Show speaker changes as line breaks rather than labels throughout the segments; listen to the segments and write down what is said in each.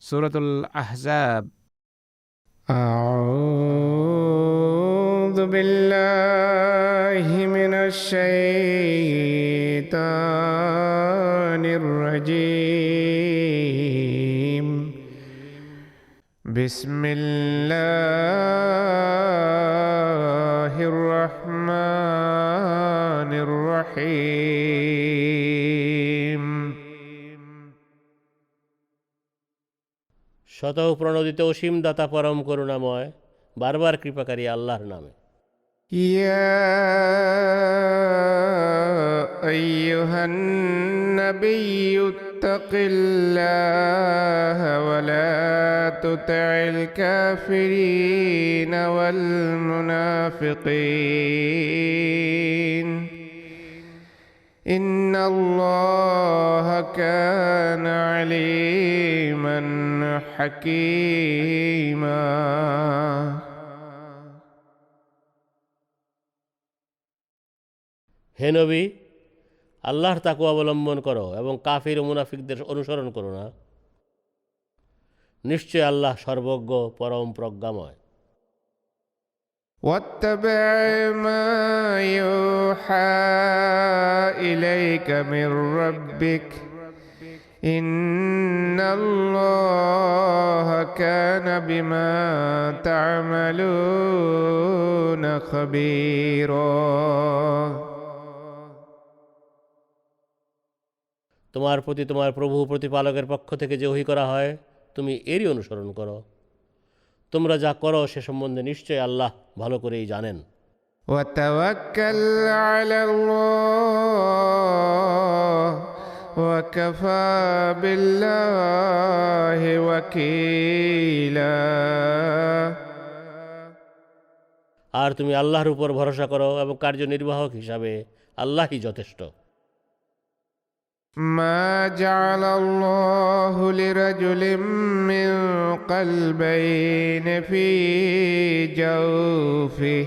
সূরাতুল আহজাব।
أعوذ بالله من الشيطان الرجيم. بسم الله الرحمن الرحيم.
শতঃ প্রণোদিত অসীম দাতা পরম করুণাময় বারবার কৃপাকারী আল্লাহর নামে।
يا أيها النبي اتق الله ولا تطع الكافرين والمنافقين إن الله كان عليما حكيما.
হে নবী, আল্লাহর তাকওয়া অবলম্বন করো এবং কাফির ও মুনাফিকদের অনুসরণ করো না। নিশ্চয় আল্লাহ সর্বজ্ঞ পরম প্রজ্ঞাময়।
واتبع ما يوحى إليك من ربك إن الله كان بما تعملون خبيرا.
তোমার প্রতি তোমার প্রভু প্রতিপালকের পক্ষ থেকে যে ওহী করা হয় তুমি এরই অনুসরণ করো। তোমরা যা করো সে সম্বন্ধে নিশ্চয় আল্লাহ ভালো করেই জানেন।
وتوكل على الله وكفى بالله وكيلا.
আর তুমি আল্লাহর উপর ভরসা করো এবং কার্যনির্বাহক হিসাবে আল্লাহই যথেষ্ট।
ما جعل الله لرجل من قلبين في جوفه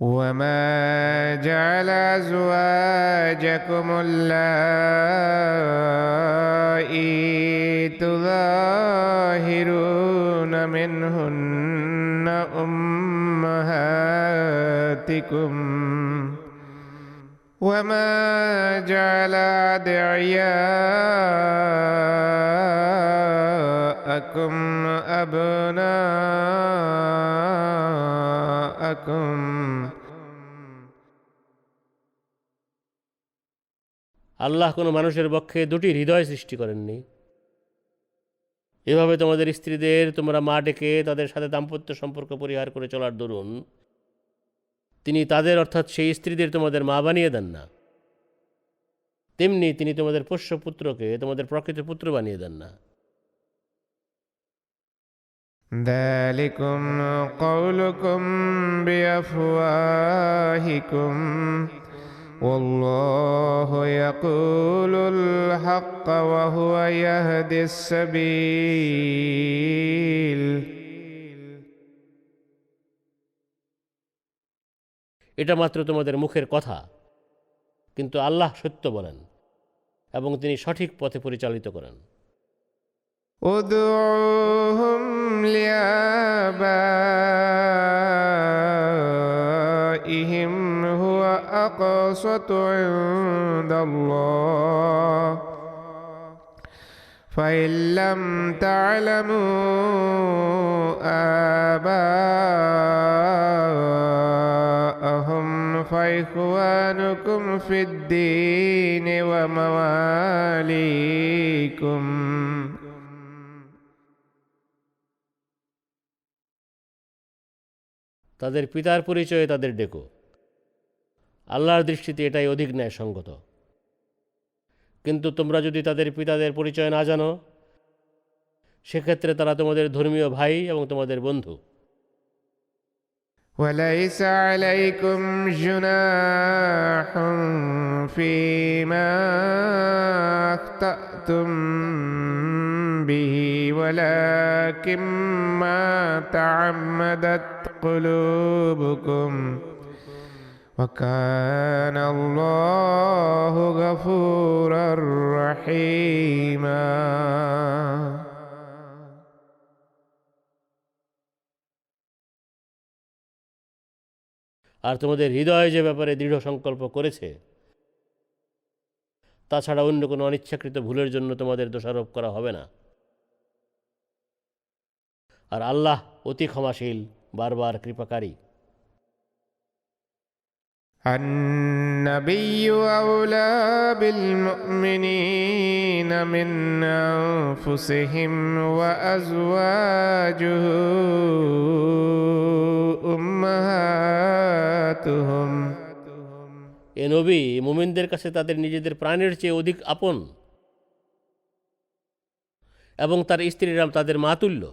وما جعل أزواجكم اللائي تظاهرون منهن أمهاتكم وما جعل أدعياءكم أبناءكم
আল্লাহ কোনো মানুষের পক্ষে দুটি হৃদয় সৃষ্টি করেননি। এভাবে তোমাদের স্ত্রীদের তোমরা মা ডেকে তাদের সাথে দাম্পত্য সম্পর্ক পরিহার করে চলার দরুন তিনি তাদের অর্থাৎ সেই স্ত্রীদের তোমাদের মা বানিয়ে দেন না। তেমনি তিনি তোমাদের পোষ্য পুত্রকে তোমাদের প্রকৃত পুত্র বানিয়ে দেন না।
ذلكم قولكم بأفواهكم والله يقول الحق وهو يهدي السبيل.
এটা মাত্র তোমাদের মুখের কথা, কিন্তু আল্লাহ সত্য বলেন এবং তিনি সঠিক পথে পরিচালিত করেন।
ادعوهم لآبائهم هو أقسط عند الله فإن لم تعلموا آباءهم فإخوانكم في الدين ومواليكم.
তাদের পিতার পরিচয়ে তাদের ডেকো, আল্লাহর দৃষ্টিতে এটাই অধিক ন্যায়সঙ্গত। কিন্তু তোমরা যদি তাদের পিতাদের পরিচয় না জানো সেক্ষেত্রে তারা তোমাদের ধর্মীয় ভাই এবং তোমাদের বন্ধু।
وليس عليكم جناح فيما أخطأتم به ولكن ما تعمدت قلوبكم وكان الله غفورا رحيما
আর তোমাদের হৃদয় যে ব্যাপারে দৃঢ় সংকল্প করেছে, তাছাড়া অন্য কোনো অনিচ্ছাকৃত ভুলের জন্য তোমাদের দোষারোপ করা হবে না। আর আল্লাহ অতি ক্ষমাশীল, বারবার কৃপাকারী।
النبي أولى بالمؤمنين من أنفسهم وأزواجه أمهاتهم
এ নবী মুমিনদের কাছে তাদের নিজেদের প্রাণের চেয়ে অধিক আপন, এবং তার স্ত্রীরা তাদের মাতুল্য।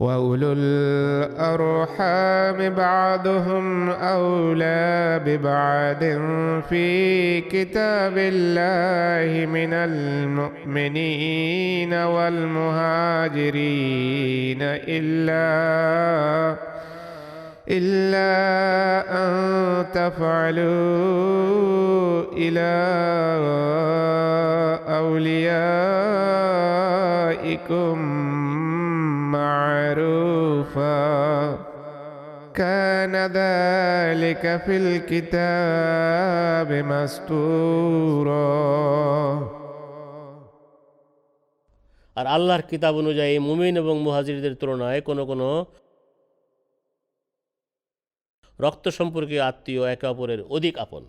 وأولو الأرحام بعضهم أولى ببعض في كتاب الله من المؤمنين والمهاجرين إلا أن تفعلوا إلى أوليائكم معروفا كان ذلك في الكتاب مسطورا
আর আল্লাহর কিতাব অনুযায়ী মুমিন এবং মুহাজিরদের তুলনায় কোনো কোনো রক্ত সম্পর্কীয় আত্মীয় একে অপরের অধিক আপন।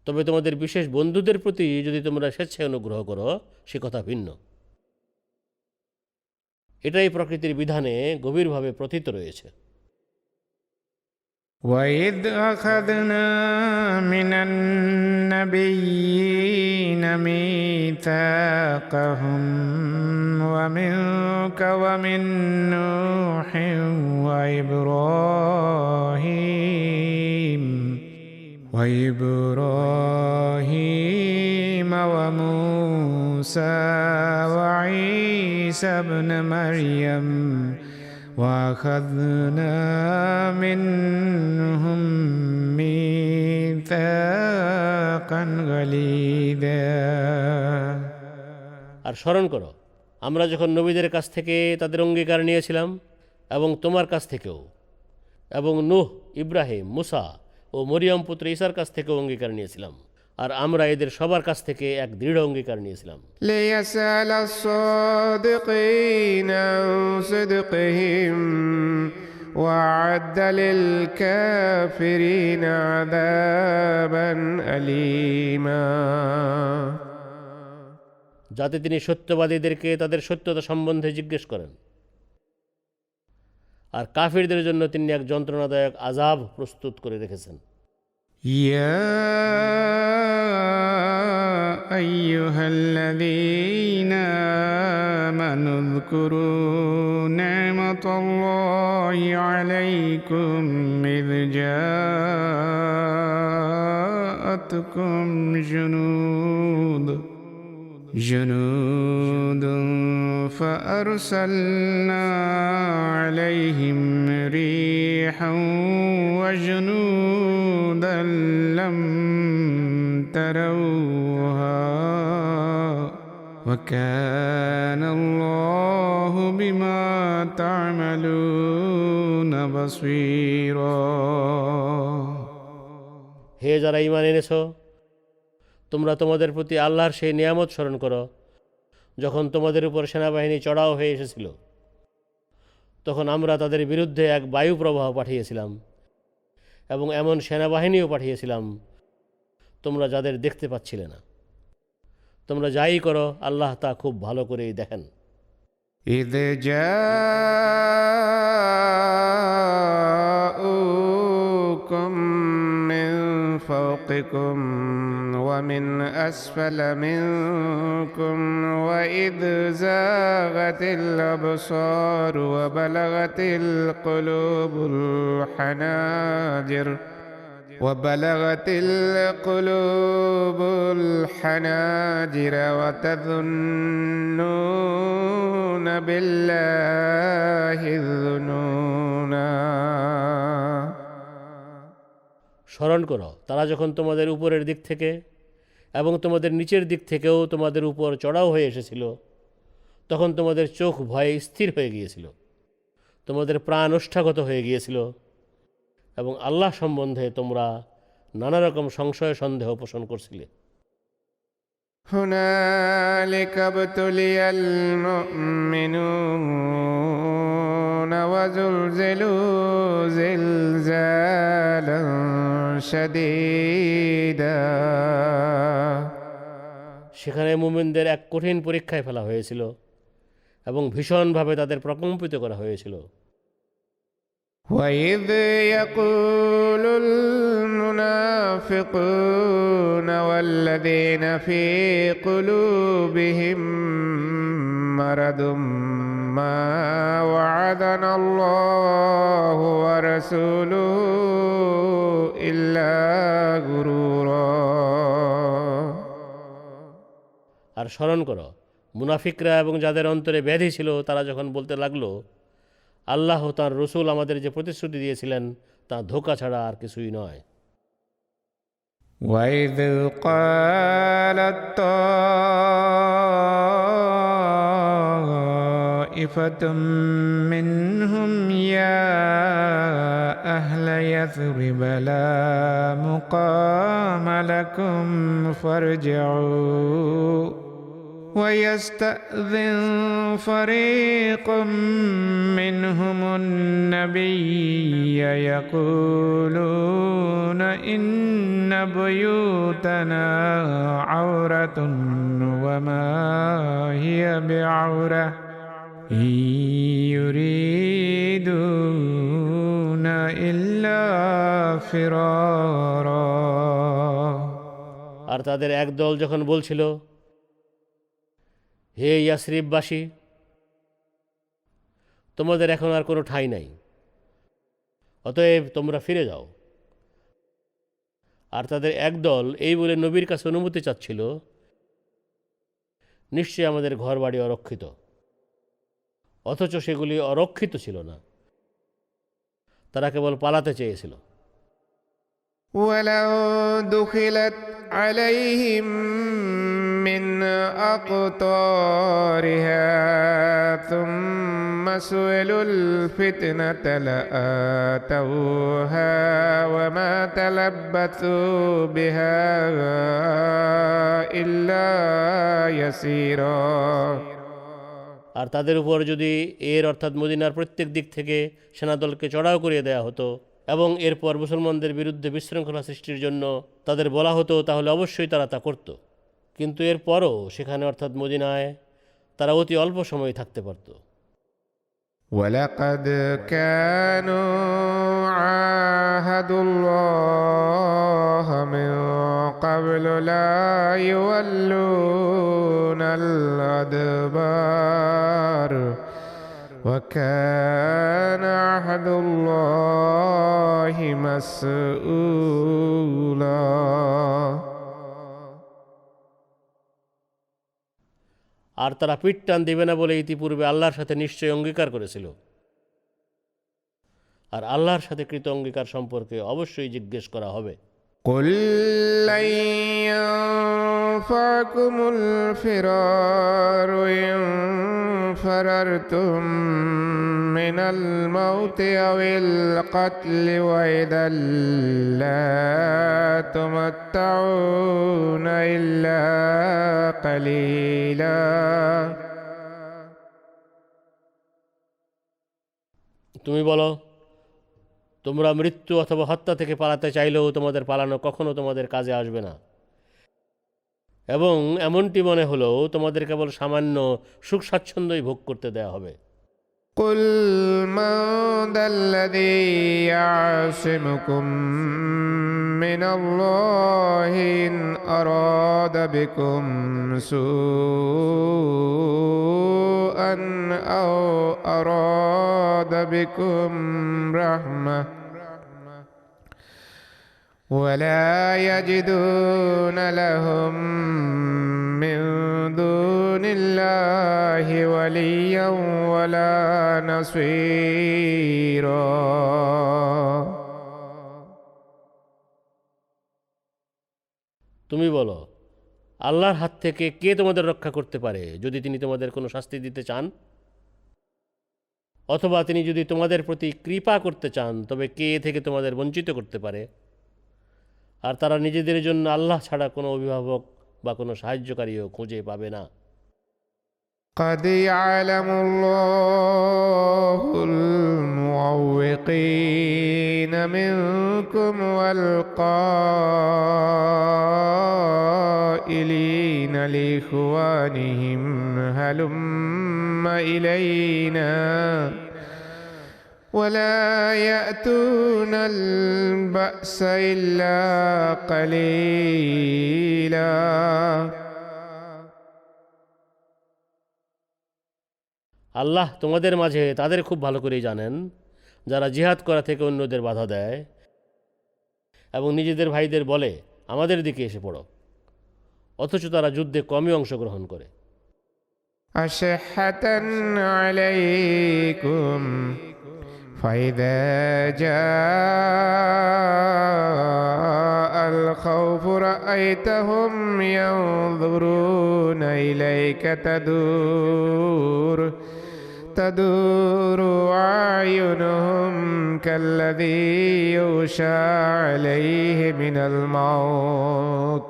তবে তোমাদের বিশেষ বন্ধুদের প্রতি যদি তোমরা স্বেচ্ছায় অনুগ্রহ করো, সে কথা ভিন্ন। এটাই প্রকৃতির বিধানে গভীরভাবে প্রথিত রয়েছে।
وَإِذْ أَخَذْنَا مِنَ النَّبِيِّينَ مِيثَاقَهُمْ وَمِنكَ وَمِن نُّوحٍ وإبراهيم وموسى وعيسى ابن مريم وأخذنا منهم ميثاقا غليظا
আর স্মরণ করো, আমরা যখন নবীদের কাছ থেকে তাদের অঙ্গীকার নিয়েছিলাম, এবং তোমার কাছ থেকেও, এবং নূহ, ইব্রাহিম, মুসা ও মরিয়ম পুত্র ঈসার কাছ থেকেও অঙ্গীকার নিয়েছিলাম। আর আমরা এদের সবার কাছ থেকে এক দৃঢ় অঙ্গীকার নিয়েছিলাম।
ليسأل الصادقين عن صدقهم وأعد للكافرين عذابا أليما
যাতে তিনি সত্যবাদীদেরকে তাদের সত্যতা সম্বন্ধে জিজ্ঞেস করেন, আর কাফিরদের জন্য তিনি এক যন্ত্রণাদায়ক আযাব প্রস্তুত করে রেখেছেন।
يا أيها الذين آمنوا اذكروا نعمة الله عليكم إذ جاءتكم جنود فأرسلنا عليهم ريحا وجنودا لم تروها وكان الله بما تعملون بصيرا
হে যারা ঈমান এনেছ, তোমরা তোমাদের প্রতি আল্লাহর সেই নিয়ামত স্মরণ করো যখন তোমাদের উপর সেনাবাহিনী চড়াও হয়ে এসেছিল। তখন আমরা তাদের বিরুদ্ধে এক বায়ু প্রবাহ পাঠিয়েছিলাম, এবং এমন সেনাবাহিনীও পাঠিয়েছিলাম তোমরা যাদের দেখতে পাচ্ছিলে না। তোমরা যাই করো, আল্লাহ তা খুব ভালো করেই দেখেন।
إذ جاءوكم من فوقكم ومن أسفل منكم وإذ زاغت الأبصار وبلغت القلوب الحناجر وتظنون بالله الظنونا
স্মরণ করো তারা যখন তোমাদের উপরের দিক থেকে এবং তোমাদের নিচের দিক থেকেও তোমাদের উপর চড়াও হয়ে এসেছিল, তখন তোমাদের চোখ ভয়ে স্থির হয়ে গিয়েছিল, তোমাদের প্রাণ ওষ্ঠাগত হয়ে গিয়েছিল এবং আল্লাহ সম্বন্ধে তোমরা নানা রকম সংশয় সন্দেহ পোষণ করছিলে।
هنالك ابتلي المؤمنون وزلزلوا زلزالا شديدا।
সেখানে মুমিনদের এক কঠিন পরীক্ষায় ফেলা হয়েছিল এবং ভীষণভাবে তাদের প্রকম্পিত করা হয়েছিল।
وإذ يقول المنافقون والذين في قلوبهم مرض ما وعدنا الله ورسوله إلا غرورا।
আর স্মরণ করো মুনাফিকরা এবং যাদের অন্তরে ব্যাধি ছিল তারা যখন বলতে লাগলো, আল্লাহ তাঁর রসুল আমাদের যে প্রতিশ্রুতি দিয়েছিলেন তা ধোঁকা ছাড়া আর কিছুই নয়।
وإذ قالت طائفة منهم يا أهل يثرب لا مقام لكم فارجعوا ويستأذن فريق منهم النبي يقولون إن بيوتنا عورة وما هي بعورة إن يريدون إلا فرارا।
আর তাদের একদল যখন বলছিল, হে ইয়াসরিববাসী, তোমাদের এখন আর কোনো ঠাঁই নাই, অতএব তোমরা ফিরে যাও। আর তাদের একদল এই বলে নবীর কাছে অনুমতি চাচ্ছিল, নিশ্চয়ই আমাদের ঘরবাড়ি অরক্ষিত, অথচ সেগুলি অরক্ষিত ছিল না, তারা কেবল পালাতে চেয়েছিল।
ولو دخلت عليهم من أقطارها ثم سئلوا الفتنة لآتوها وما تلبثوا بها إلا يسيرا।
আর তাদের উপর যদি এর অর্থাৎ মদিনার প্রত্যেক দিক থেকে সেনাদলকে চড়াও করিয়ে দেয়া হতো এবং এরপর মুসলমানদের বিরুদ্ধে বিশৃঙ্খলা সৃষ্টির জন্য তাদের বলা হতো, তাহলে অবশ্যই তারা তা করত। কিন্তু এরপরও সেখানে অর্থাৎ মদিনায় তারা অতি অল্প সময় থাকতে পারত।
ولقد كانوا عاهدوا الله من قبل لا يولون الأدبار وكان عهد الله مسؤولا।
আর তারা পিঠ টান দেবে না বলে ইতিপূর্বে আল্লাহর সাথে নিশ্চয় অঙ্গীকার করেছিল, আর আল্লাহর সাথে কৃত অঙ্গীকার সম্পর্কে অবশ্যই জিজ্ঞেস করা হবে।
قل لن ينفعكم الفرار إن فررتم من الموت أو القتل وإذا لا تمتعون إلا قليلا।
তুমি বলো, তোমরা মৃত্যু অথবা হত্যা থেকে পালাতে চাইলেও তোমাদের পালানো কখনো তোমাদের কাজে আসবে না, এবং এমনটি মনে হলেও তোমাদের কেবল সামান্য সুখ স্বাচ্ছন্দ্যই ভোগ করতে দেয়া হবে।
قل من ذا الذي يعصمكم من الله إن أراد بكم سوءا أو أراد بكم رحمة ولا يجدون لهم من دون الله وليا ولا نصيرا۔
তুমি বলো, আল্লাহর হাত থেকে কে তোমাদের রক্ষা করতে পারে যদি তিনি তোমাদের কোনো শাস্তি দিতে চান? অথবা তিনি যদি তোমাদের প্রতি কৃপা করতে চান তবে কে এ থেকে তোমাদের বঞ্চিত করতে পারে? আর তারা নিজেদের জন্য আল্লাহ ছাড়া কোনো অভিভাবক বা কোনো সাহায্যকারীও খুঁজে পাবে না।
قد يعلم الله المعوقين منكم والقائلين لإخوانهم هلم إلينا ولا يأتون البأس إلا قليلا
আল্লাহ তোমাদের মাঝে তাদের খুব ভালো করেই জানেন যারা জিহাদ করা থেকে অন্যদের বাধা দেয় এবং নিজেদের ভাইদের বলে আমাদের দিকে এসে পড়ো, অথচ তারা যুদ্ধে কমই অংশগ্রহণ করে।
أشحة عليكم فإذا جاء الخوف رأيتهم ينظرون إليك تدور أعينهم كالذي يغشى عليه من الموت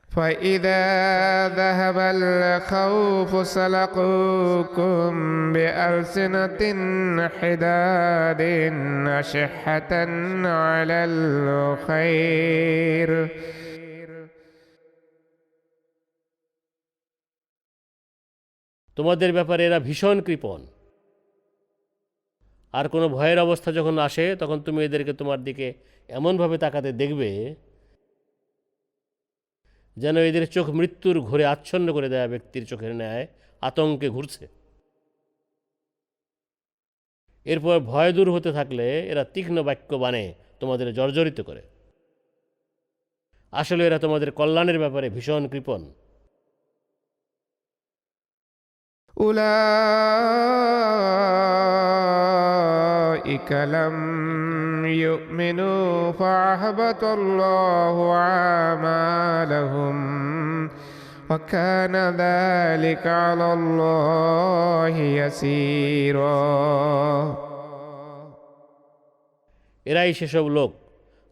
فإذا ذهب الخوف سلقوكم بألسنة حداد أشحة على الخير
তোমাদের ব্যাপারে এরা ভীষণ কৃপণ, আর কোনো ভয়ের অবস্থা যখন আসে তখন তুমি এদেরকে তোমার দিকে এমনভাবে তাকাতে দেখবে যেন এদের চোখ মৃত্যুর ঘোরে আচ্ছন্ন করে দেয়া ব্যক্তির চোখের ন্যায় আতঙ্কে ঘুরছে। এরপর ভয় দূর হতে থাকলে এরা তীক্ষ্ণ বাক্য বানে তোমাদের জর্জরিত করে। আসলে এরা তোমাদের কল্যাণের ব্যাপারে ভীষণ কৃপণ।
أولئك لم يؤمنوا فأحبط الله أعمالهم وكان ذلك على الله يسيرا
এরাই সেসব লোক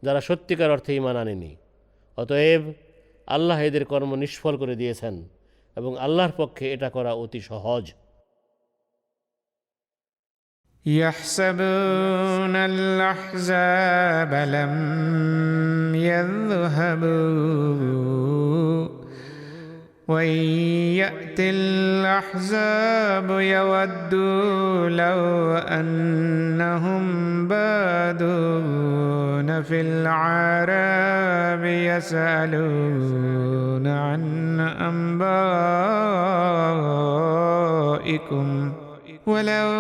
যারা সত্যিকার অর্থে ঈমান আনেনি। অতএব আল্লাহ এদের কর্ম নিষ্ফল করে দিয়েছেন এবং আল্লাহর পক্ষে এটা করা অতি সহজ।
يحسبون الأحزاب لم يذهبوا وإن يأتي الأحزاب يودوا لو أنهم بادون في الأعراب يسألون عن أنبائكم ولو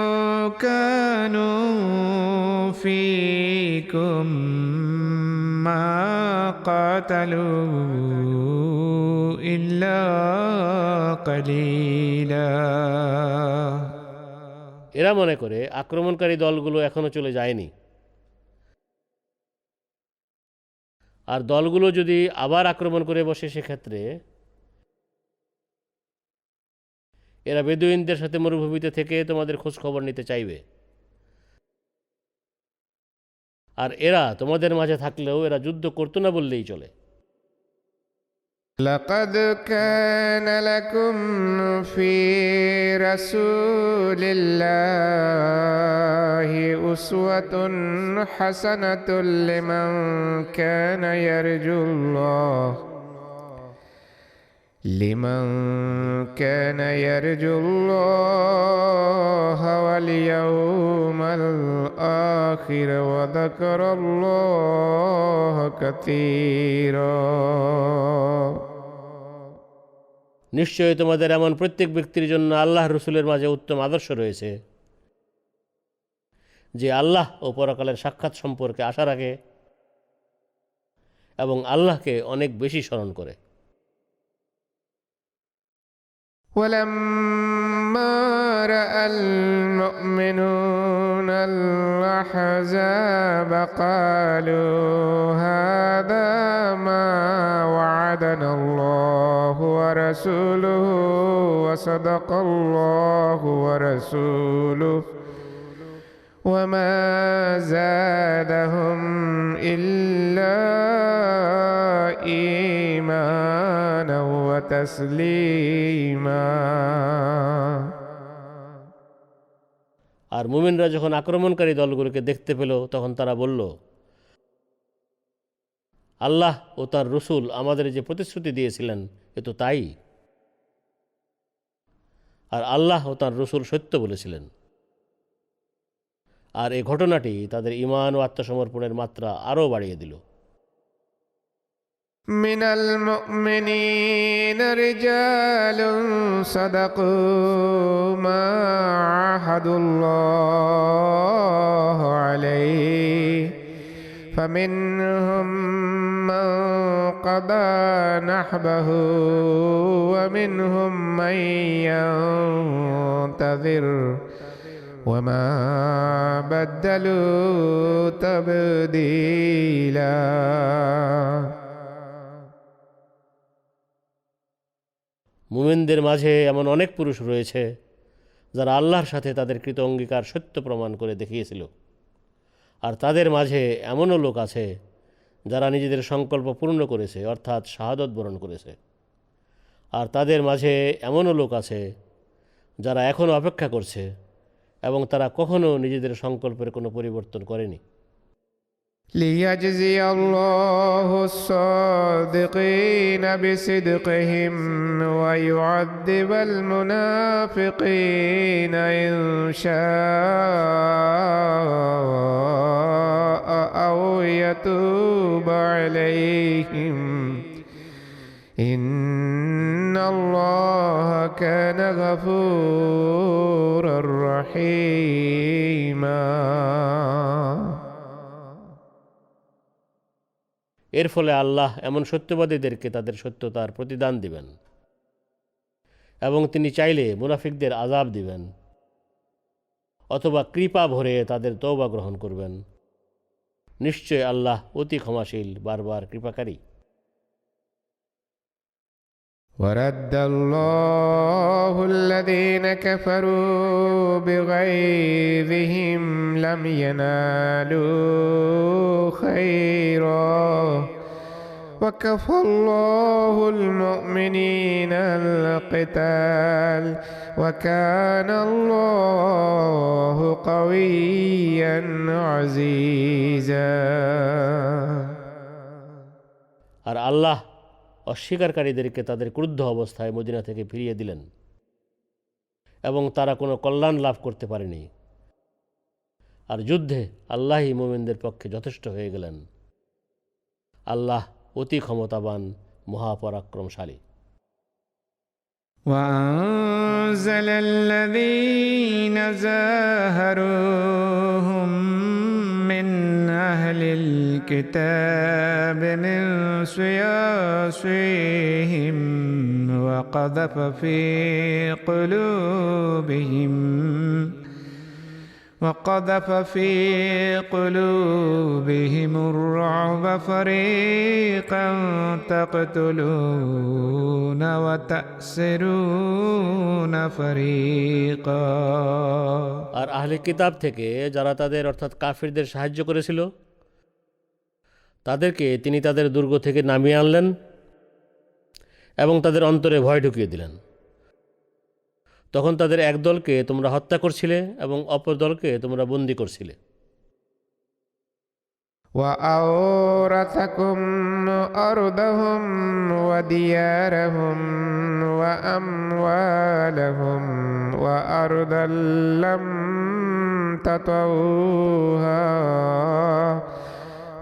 كانوا فيكم ما قاتلوا إلا قليلا
এরা মনে করে আক্রমণকারী দলগুলো এখনো চলে যায়নি, আর দলগুলো যদি আবার আক্রমণ করে বসে সেক্ষেত্রে এরা বেদুইনদের সাথে মরুভূমিতে থেকে তোমাদের খোঁজ খবর নিতে চাইবে। আর এরা তোমাদের মাঝে থাকলেও এরা যুদ্ধ করতো না বললেই চলে।
لقد كان لكم في رسول الله أسوة حسنة لمن كان يرجو الله واليوم الآخر وذكر الله كثيرا
নিশ্চয়ই তোমাদের এমন প্রত্যেক ব্যক্তির জন্য আল্লাহর রসুলের মাঝে উত্তম আদর্শ রয়েছে যে আল্লাহ ও পরকালের সাক্ষাৎ সম্পর্কে আশা রাখে এবং আল্লাহকে অনেক বেশি স্মরণ করে।
ولما رأى المؤمنون الأحزاب قالوا هذا ما وعدنا الله ورسوله وصدق الله ورسوله وما زادهم إلا إيمانا وتسليما।
আর মুমিনরা যখন আক্রমণকারী দলগুলোকে দেখতে পেল তখন তারা বলল, আল্লাহ ও তার রসুল আমাদের যে প্রতিশ্রুতি দিয়েছিলেন এ তো তাই, আর আল্লাহ ও তার রসুল সত্য বলেছিলেন। আর এই ঘটনাটি তাদের ঈমান ও আত্মসমর্পণের মাত্রা আরও বাড়িয়ে দিল।
من المؤمنين رجال صدقوا ما عاهدوا الله عليه فمنهم من قضى نحبه ومنهم من ينتظر وما بدلوا تبديلا।
মুমিনদের মাঝে এমন অনেক পুরুষ রয়েছে যারা আল্লাহর সাথে তাদের কৃত অঙ্গীকার সত্য প্রমাণ করে দেখিয়েছিল, আর তাদের মাঝে এমনও লোক আছে যারা নিজেদের সংকল্প পূর্ণ করেছে অর্থাৎ শাহাদত বরণ করেছে, আর তাদের মাঝে এমনও লোক আছে যারা এখনও অপেক্ষা করছে এবং তারা কখনও নিজেদের সংকল্পের কোনো পরিবর্তন করেনি।
ليجزي الله الصادقين بصدقهم ويعذب المنافقين إن شاء أو يتوب عليهم إن الله كان غفورا رحيما।
এর ফলে আল্লাহ এমন সত্যবাদীদেরকে তাদের সত্যতার প্রতিদান দিবেন এবং তিনি চাইলে মুনাফিকদের আযাব দিবেন অথবা কৃপা ভরে তাদের তওবা গ্রহণ করবেন। নিশ্চয় আল্লাহ অতি ক্ষমাশীল, বারবার কৃপাকারী।
ورد الله الذين كفروا بغيظهم لم ينالوا خيرا وكفى الله المؤمنين القتال وكان الله قويا عزيزا।
আর আল্লাহ অস্বীকারীদেরকে তাদের ক্রুদ্ধ অবস্থায় মদিনা থেকে ফিরিয়ে দিলেন এবং তারা কোনো কল্যাণ লাভ করতে পারেনি। আর যুদ্ধে আল্লাহই মুমিনদের পক্ষে যথেষ্ট হয়ে গেলেন। আল্লাহ অতি ক্ষমতাবান, মহাপরাক্রমশালী।
وأنزل الذين زاهروهم من أهل الكتاب من صياصيهم وقذف في قلوبهم الرعب فريقا تقتلون وتأسرون فريقا।
আর আহলে কিতাব থেকে যারা তাদের অর্থাৎ কাফিরদের সাহায্য করেছিল তাদেরকে তিনি তাদের দুর্গ থেকে নামিয়ে আনলেন এবং তাদের অন্তরে ভয় ঢুকিয়ে দিলেন। তখন তাদের এক দলকে তোমরা হত্যা করছিলে এবং অপর দলকে তোমরা বন্দী করছিলে।
وأورثكم أرضهم وديارهم وأموالهم وأرضا لم تطئوها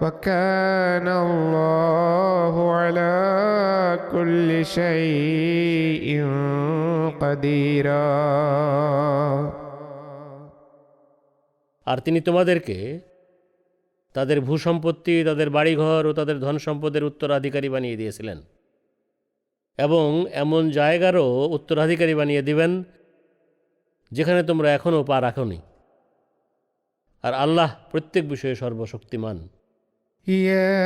وكان الله على كل شيء قديرا।
আর তিনি তোমাদেরকে তাদের ভূসম্পত্তি, তাদের বাড়িঘর ও তাদের ধন সম্পদের উত্তরাধিকারী বানিয়ে দিয়েছিলেন এবং এমন জায়গারও উত্তরাধিকারী বানিয়ে দিবেন যেখানে তোমরা এখনও পা রাখোনি। আর আল্লাহ প্রত্যেক বিষয়ে সর্বশক্তিমান।
يا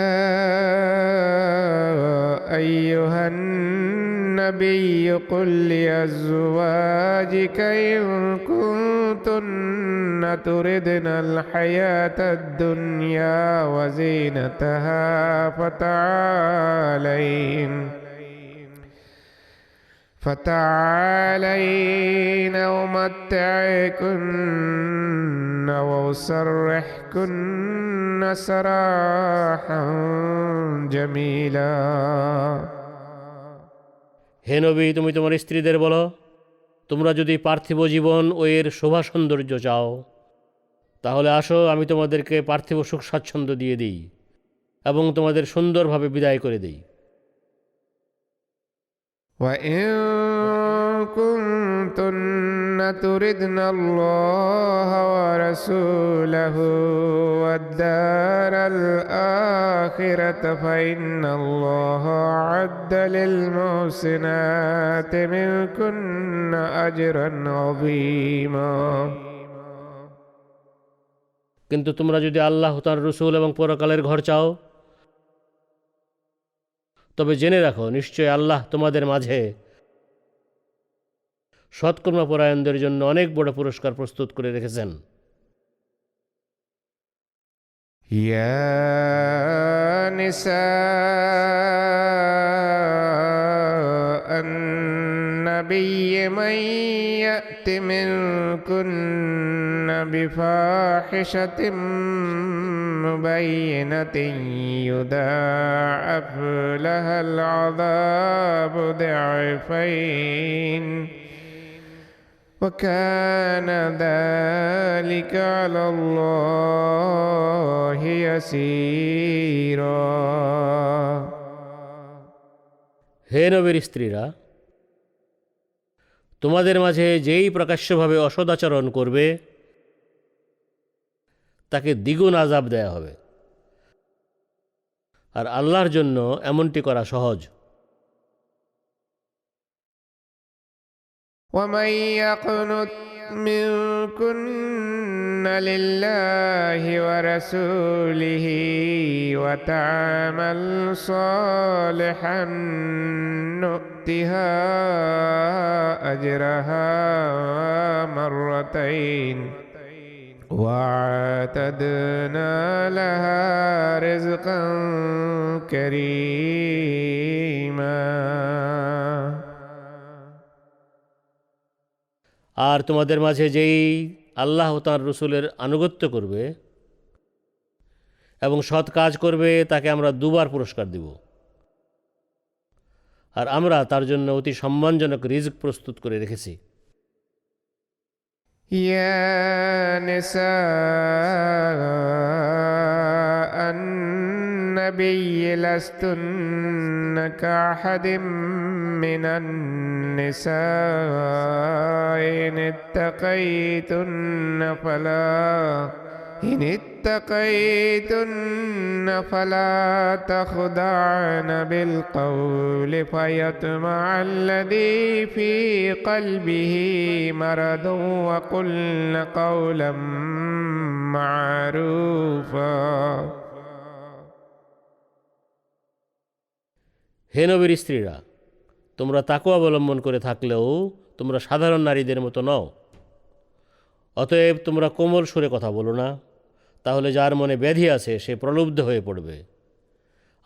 أيها النبي قل لأزواجك إن كنتن تردن الحياة الدنيا وزينتها فتعالين أمتعكن وأسرحكن سراحا جميلا।
হে নবী, তুমি তোমার স্ত্রীদের বলো, তোমরা যদি পার্থিব জীবন ও এর শোভা সৌন্দর্য চাও, তাহলে আসো, আমি তোমাদেরকে পার্থিব সুখ স্বাচ্ছন্দ্য দিয়ে দিই এবং তোমাদের সুন্দরভাবে বিদায় করে দিই।
وإن كنتن تردن الله ورسوله والدار الآخرة فإن الله أعد للمحسنات منكن أجرا عظيما।
কিন্তু তোমরা যদি আল্লাহ তার রসুল এবং পরকালের ঘর চাও, তবে জেনে রাখো, নিশ্চয় আল্লাহ তোমাদের মাঝে সৎকর্মপরায়ণদের জন্য অনেক বড় পুরস্কার প্রস্তুত করে রেখেছেন।
يا نساء النبي من يأت منكن بفاحشة مبينة يضاعف لها العذاب ضعفين وكان ذلك على الله يسيرا।
হে নবীর স্ত্রীরা, তোমাদের মাঝে যেই প্রকাশ্যভাবে অসদাচরণ করবে তাকে দ্বিগুণ আযাব দেয়া হবে, আর আল্লাহর জন্য এমনটি করা সহজ।
ومن يقنت منكن لله ورسوله وتعمل صالحا نؤتها أجرها مرتين وأعتدنا لها رزقا كريما।
আর তোমাদের মাঝে যেই আল্লাহ তাঁর রসুলের আনুগত্য করবে এবং সৎ কাজ করবে তাকে আমরা দুবার পুরস্কার দিব, আর আমরা তার জন্য অতি সম্মানজনক রিজক প্রস্তুত করে রেখেছি।
يا نساء النبي لستن كأحد من النساء إن اتقيتن فلا تخضعن بالقول فيطمع الذي في قلبه مرض وقلن قولا معروفا।
হে নবীর স্ত্রীরা, তোমরা তাকওয়া অবলম্বন করে থাকলেও তোমরা সাধারণ নারীদের মতো নও। অতএব তোমরা কোমল সুরে কথা বলো না, তাহলে যার মনে ব্যাধি আছে সে প্রলুব্ধ হয়ে পড়বে।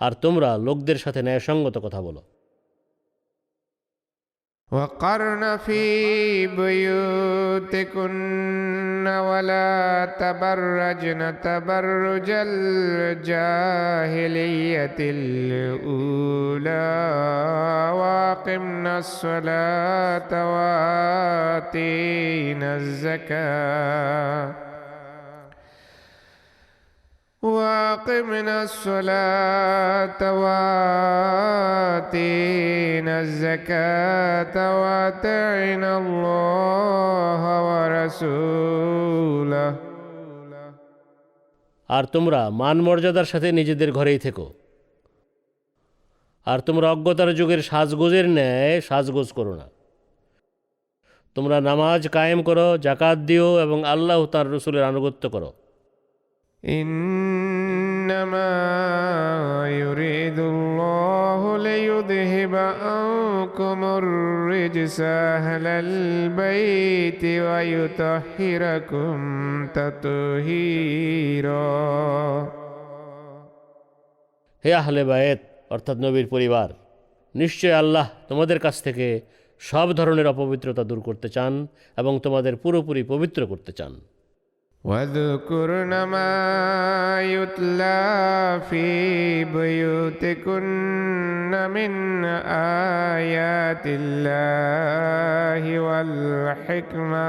আর তোমরা লোকদের সাথে ন্যায়সঙ্গত কথা বলো।
وقرن في بيوتكن ولا تبرجن تبرج الجاهلية الأولى وأقمنا الصلاة وآتينا الزكاة وأقمنا الصلاة وآتينا الزكاة وأطعنا الله ورسوله।
আর তোমরা মান মর্যাদার সাথে নিজেদের ঘরেই থেকো, আর তোমরা অজ্ঞতার যুগের সাজগোজের ন্যায় সাজগোজ করো না। তোমরা নামাজ কায়েম করো, জাকাত দিও এবং আল্লাহ তার রসুলের আনুগত্য করো।
إنما يريد الله ليذهب عنكم الرجس أهل البيت ويطهركم تطهيرا।
হে আহলে বায়েত অর্থাৎ নবীর পরিবার, নিশ্চয় আল্লাহ তোমাদের কাছ থেকে সব ধরনের অপবিত্রতা দূর করতে চান এবং তোমাদের পুরোপুরি পবিত্র করতে চান।
واذكرن ما يتلى في بيوتكن من آيات الله والحكمة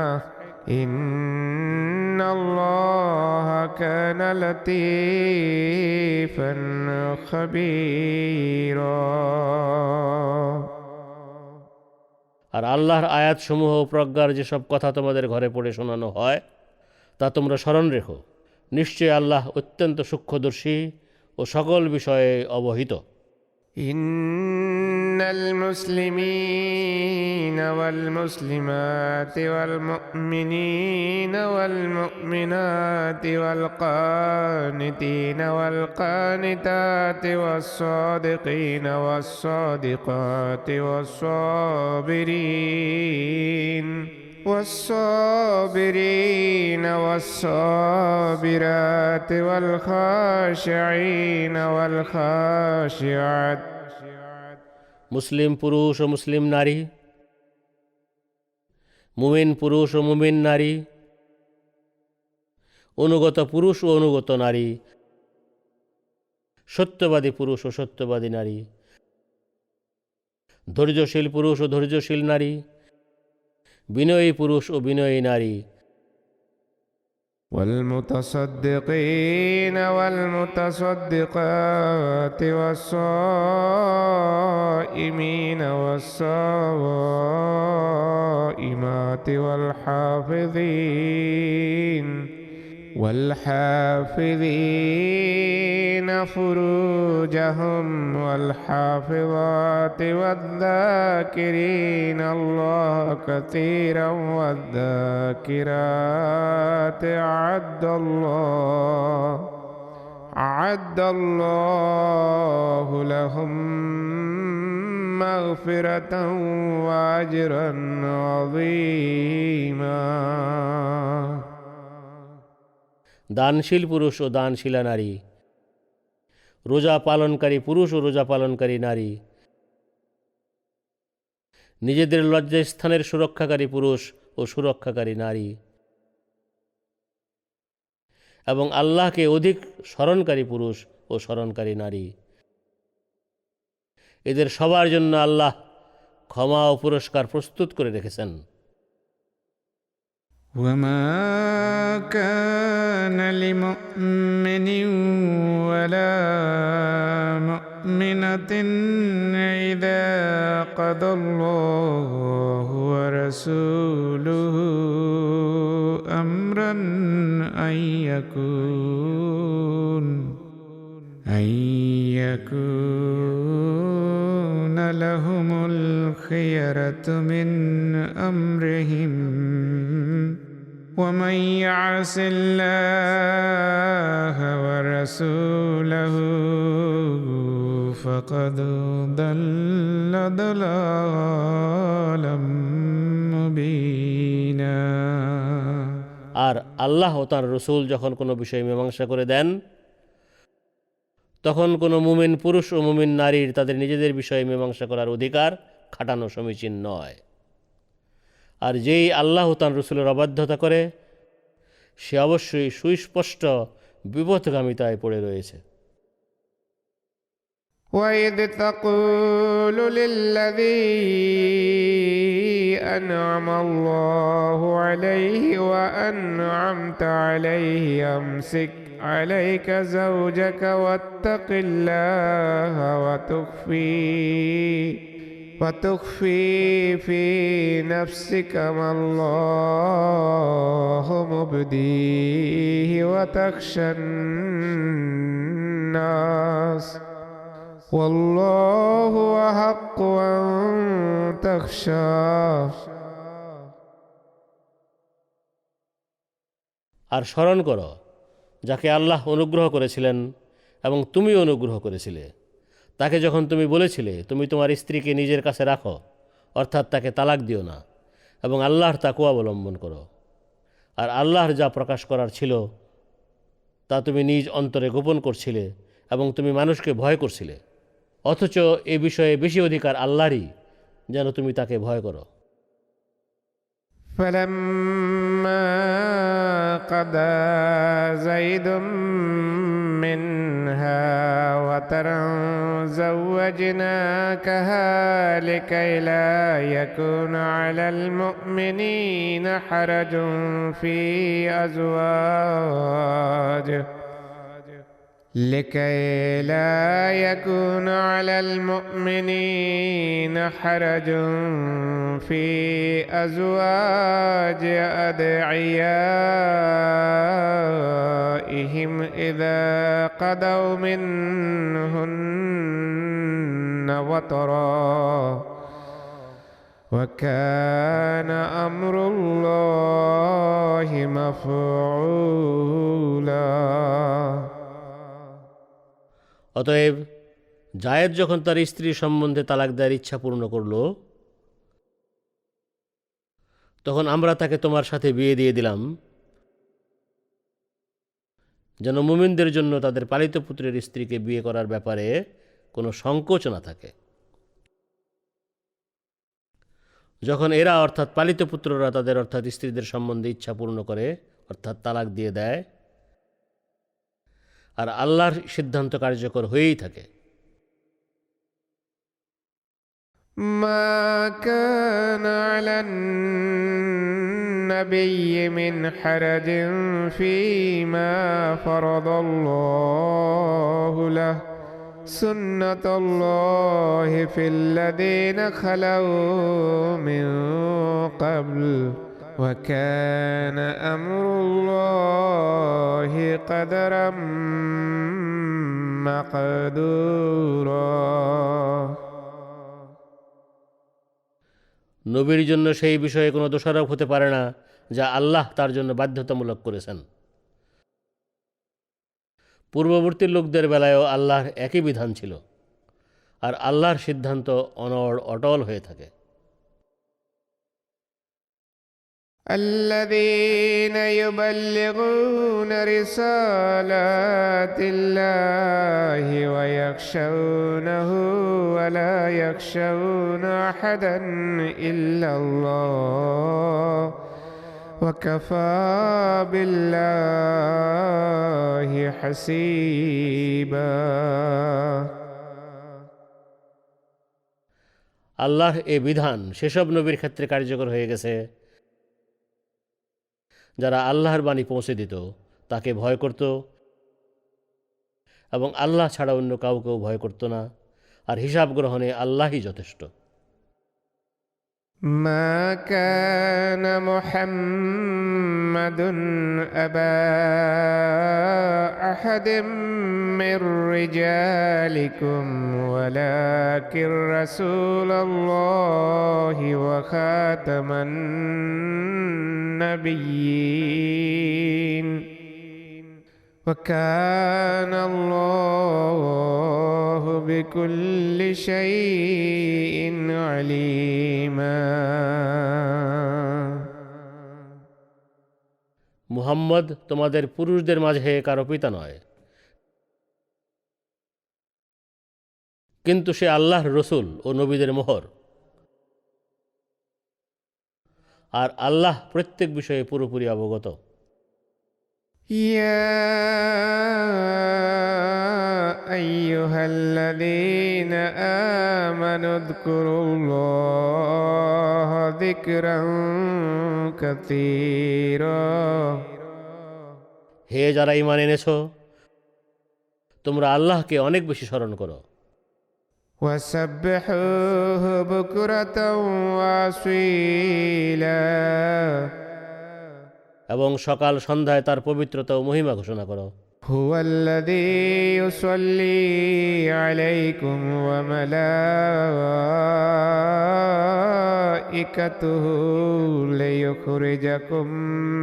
إن الله كان لطيفا خبيرا।
আর আল্লাহর আয়াতসমূহ ও প্রজ্ঞার যেসব কথা তোমাদের ঘরে পড়ে শোনানো হয় তা তোমরা স্মরণ রেখো। নিশ্চয় আল্লাহ অত্যন্ত সূক্ষ্মদর্শী ও সকল বিষয়ে অবহিত।
إن المسلمين والمسلمات والمؤمنين والمؤمنات والقانتين والقانتات والصادقين والصادقات والصابرين والصابرات والخاشعين والخاشعات।
মুসলিম পুরুষ ও মুসলিম নারী, মুমিন পুরুষ ও মুমিন নারী, অনুগত পুরুষ ও অনুগত নারী, সত্যবাদী পুরুষ ও সত্যবাদী নারী, ধৈর্যশীল পুরুষ ও ধৈর্যশীল নারী, বিনয়ী পুরুষ ও বিনয়ী নারী,
والمتصدقين والمتصدقات والصائمين والصائمات والحافظين فروجهم والحافظات والذاكرين الله كثيرا والذاكرات أعد الله لهم مغفرة وأجرا عظيما।
দানশীল পুরুষ ও দানশীলা নারী, রোজা পালনকারী পুরুষ ও রোজা পালনকারী নারী, নিজেদের লজ্জাস্থানের সুরক্ষাকারী পুরুষ ও সুরক্ষাকারী নারী এবং আল্লাহকে অধিক স্মরণকারী পুরুষ ও স্মরণকারী নারী, এদের সবার জন্য আল্লাহ ক্ষমা ও পুরস্কার প্রস্তুত করে রেখেছেন।
وما كان لمؤمن ولا مؤمنة إذا قضى الله ورسوله أمرا أن يكون لهم الخيرة من أمرهم ومن يعص الله ورسوله فقد ضل ضلالا مبينا।
আর আল্লাহ ও তাঁর রসুল যখন কোনো বিষয় মীমাংসা করে দেন তখন কোনো মুমিন পুরুষ ও মুমিন নারীর তাদের নিজেদের বিষয়ে মীমাংসা করার অধিকার খাটানো সমীচীন নয়। আর যেই আল্লাহ ও তাঁর রসুলের অবাধ্যতা করে সে অবশ্যই সুস্পষ্ট বিপথগামিতায় পড়ে রয়েছে।
وإذ تقول للذي أنعم الله عليه وأنعمت عليه أمسك عليك زوجك واتق الله وتخفي في نفسك ما الله مبديه وتخشى الناس والله أحق أن تخشاه।
আর স্মরণ করো যাকে আল্লাহ অনুগ্রহ করেছিলেন এবং তুমিও অনুগ্রহ করেছিলে, তাকে যখন তুমি বলেছিলে তুমি তোমার স্ত্রীকে নিজের কাছে রাখো, অর্থাৎ তাকে তালাক দিও না, এবং আল্লাহর তাকওয়া অবলম্বন করো, আর আল্লাহর যা প্রকাশ করার ছিল তা তুমি নিজ অন্তরে গোপন করছিলে এবং তুমি মানুষকে ভয় করছিলে, অথচ এ বিষয়ে বেশি অধিকার আল্লাহরই, যেন তুমি তাকে ভয় করো।
فلما قضى زيد منها وطرا زوجناكها لكي لا يكون على المؤمنين حرج في أزواجه لكي لا يكون على المؤمنين حرج في أزواج أدعيائهم إذا قضوا منهن وطرا وكان أمر الله مفعولا।
অতএব জায়েদ যখন তার স্ত্রী সম্বন্ধে তালাক দেওয়ার ইচ্ছা পূর্ণ করল, তখন আমরা তাকে তোমার সাথে বিয়ে দিয়ে দিলাম, যেন মুমিনদের জন্য তাদের পালিত পুত্রের স্ত্রীকে বিয়ে করার ব্যাপারে কোনো সংকোচ না থাকে। যখন এরা অর্থাৎ পালিত পুত্ররা তাদের অর্থাৎ স্ত্রীদের সম্বন্ধে ইচ্ছা পূর্ণ করে, অর্থাৎ তালাক দিয়ে দেয়, আর আল্লাহর সিদ্ধান্ত কার্যকর হয়েই থাকে।
ما كان على النبي من حرج فيما فرض الله له سنة الله في الذين خلوا من قبل وكان أمر الله قدرا مقدورا।
নবীর জন্য সেই বিষয়ে কোনো দোষারোপ হতে পারে না যা আল্লাহ তার জন্য বাধ্যতামূলক করেছেন। পূর্ববর্তী লোকদের বেলায়ও আল্লাহর একই বিধান ছিল, আর আল্লাহর সিদ্ধান্ত অনড় অটল হয়ে থাকে।
الذين يبلغون رسالات الله ويخشونه ولا يخشون أحدا إلا الله وكفى بالله حسيبا।
আল্লাহর এ বিধান সেসব নবীর ক্ষেত্রে কার্যকর হয়ে গেছে যারা আল্লাহর বাণী পৌঁছে দিত, তাকে ভয় করত এবং আল্লাহ ছাড়া অন্য কাউকেও ভয় করত না, আর হিসাব গ্রহণে আল্লাহই যথেষ্ট।
ما كان محمد أبا أحد من رجالكم ولكن رسول الله وخاتم النبيين وكان الله بكل شيء عليما।
মুহাম্মদ তোমাদের পুরুষদের মাঝে কারো পিতা নয়, কিন্তু সে আল্লাহর রসুল ও নবীদের মোহর, আর আল্লাহ প্রত্যেক বিষয়ে পুরোপুরি অবগত।
يا أيها الذين آمنوا اذكروا الله ذكرا كثيرا।
হে যারা ঈমান এনেছো, তোমরা আল্লাহকে অনেক বেশি স্মরণ করো,
وسبحوه بكرة وأصيلا।
এবং সকাল সন্ধ্যায় তার পবিত্রতা ও মহিমা ঘোষণা করো।
هو الذي يصلي عليكم وملائكته ليخرجكم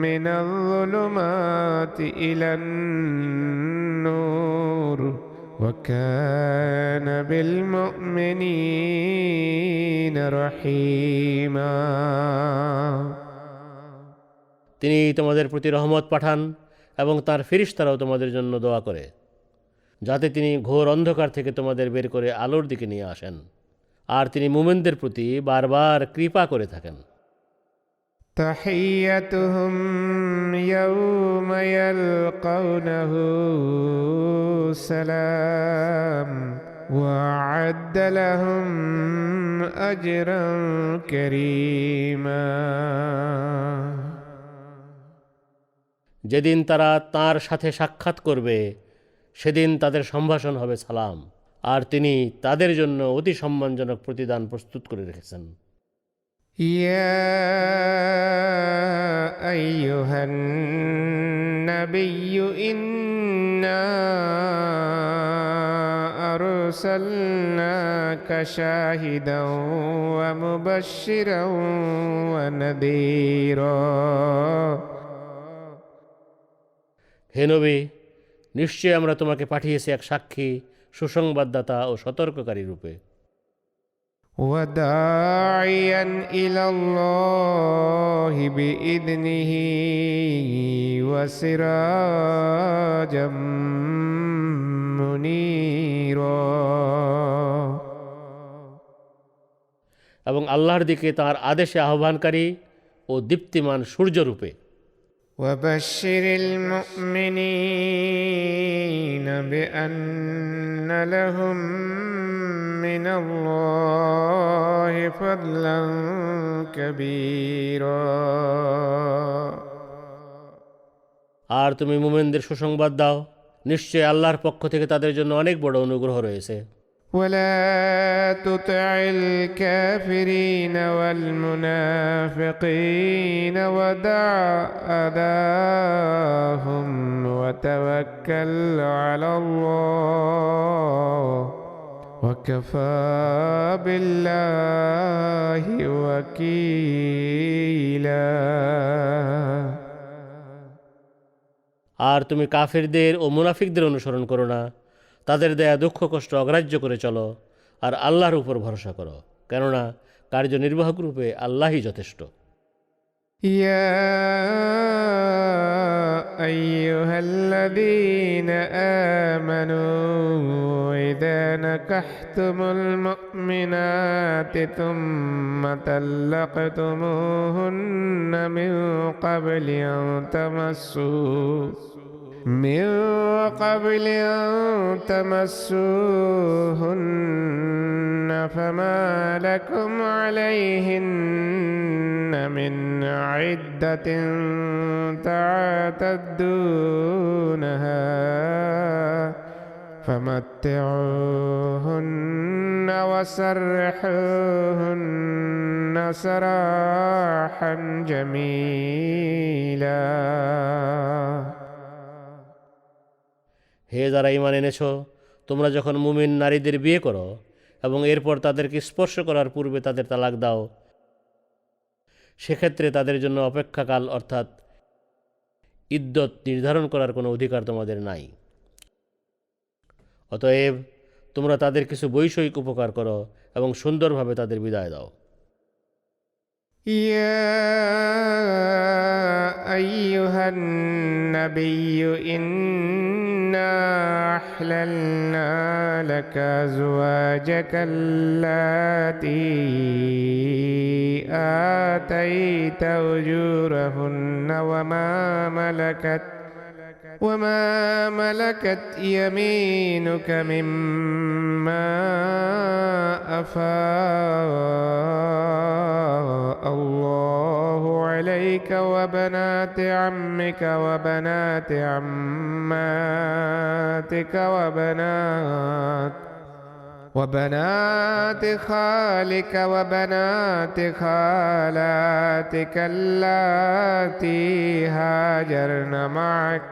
من الظلمات إلى النور وكان بالمؤمنين رحيما।
তিনি তোমাদের প্রতি রহমত পাঠান এবং তার ফেরেশতারাও তোমাদের জন্য দোয়া করে, যাতে তিনি ঘোর অন্ধকার থেকে তোমাদের বের করে আলোর দিকে নিয়ে আসেন। আর তিনি মুমিনদের প্রতি বারবার কৃপা করে থাকেন।
تحيتهم يوم يلقونه سلام وأعد لهم أجرا كريما।
যেদিন তারা তার সাথে সাক্ষাৎ করবে সেদিন তাদের সম্ভাষণ হবে সালাম, আর তিনি তাদের জন্য অতি সম্মানজনক প্রতিদান প্রস্তুত করে রেখেছেন।
يا أيها النبي إنا أرسلناك شاهدا ومبشرا ونذيرا।
হে নবী, নিশ্চয়ই আমরা তোমাকে পাঠিয়েছি এক সাক্ষী, সুসংবাদদাতা ও সতর্ককারী রূপে।
وداعيا إلى الله بإذنه وسراجا منيرا।
এবং আল্লাহর দিকে তাঁর আদেশে আহ্বানকারী ও দীপ্তিমান সূর্যরূপে।
وبشر المؤمنين بأن لهم من الله فضلا كبيرا।
আর তুমি মুমিনদের সুসংবাদ দাও, নিশ্চয় আল্লাহর পক্ষ থেকে তাদের জন্য অনেক বড় অনুগ্রহ রয়েছে।
ولا تطع الكافرين والمنافقين ودع أذاهم وتوكل على الله وكفى بالله وكيلا।
আর তুমি কাফিরদের ও মুনাফিকদের অনুসরণ করো না, তাদের দেয়া দুঃখ কষ্ট অগ্রাহ্য করে চলো, আর আল্লাহর উপর ভরসা করো, কেননা কার্যনির্বাহক রূপে আল্লাহই যথেষ্ট।
يا أيها الذين آمنوا إذا نكحتم المؤمنات ثم طلقتموهن من قبل أن تمسوهن فما لكم عليهن من عدة تعتدونها فمتعوهن وسرحوهن سراحا جميلا।
হে যারা ঈমান এনেছো, তোমরা যখন মুমিন নারীদের বিয়ে করো এবং এরপর তাদেরকে স্পর্শ করার পূর্বে তাদের তালাক দাও, সেক্ষেত্রে তাদের জন্য অপেক্ষাকাল অর্থাৎ ইদ্যত নির্ধারণ করার কোনো অধিকার তোমাদের নাই। অতএব তোমরা তাদের কিছু বৈষয়িক উপকার করো এবং সুন্দরভাবে তাদের বিদায় দাও।
يا أيها النبي إنا أحللنا لك أزواجك اللاتي آتيت أجورهن وما ملكت يمينك مما أفاء الله عليك وبنات عمك وبنات عماتك وبنات خالك وبنات خالاتك اللاتي هاجرن معك।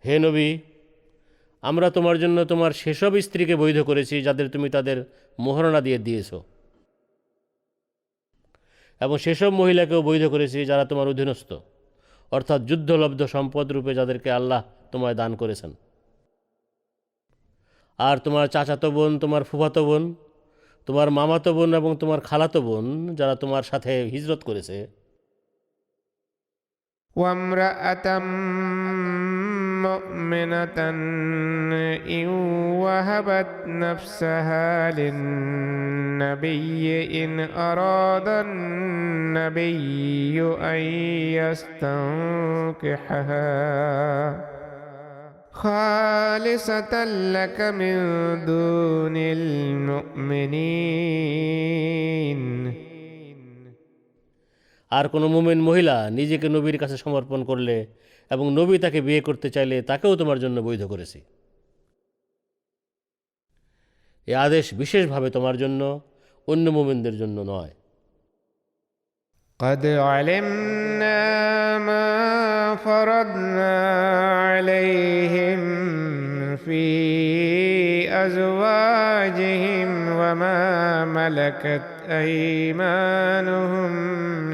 হে নবী, আমরা তোমার জন্য তোমার সেসব স্ত্রীকে বৈধ করেছি যাদের তুমি তাদের মোহরনা দিয়েছ, এবং সেসব মহিলাকেও বৈধ করেছি যারা তোমার অধীনস্থ, অর্থাৎ যুদ্ধলব্ধ সম্পদ রূপে যাদেরকে আল্লাহ তোমায় দান করেছেন। আর তোমার চাচাতো বোন, তোমার ফুফাতো বোন, তোমার মামাতো বোন এবং তোমার খালাতো বোন যারা তোমার সাথে হিজরত করেছে।
وامرأة مؤمنة إن وهبت نفسها للنبي إن أراد النبي أن يستنكحها خالصة لك من دون المؤمنين।
আর কোনো মুমিন মহিলা নিজেকে নবীর কাছে সমর্পণ করলে এবং নবী তাকে বিয়ে করতে চাইলে তাকেও তোমার জন্য বৈধ করেছি। এ আদেশ বিশেষভাবে তোমার জন্য, অন্য মুমিনদের জন্য নয়।
قد علمنا ما فرضنا عليهم في أزواجهم وما ملكت أيمانهم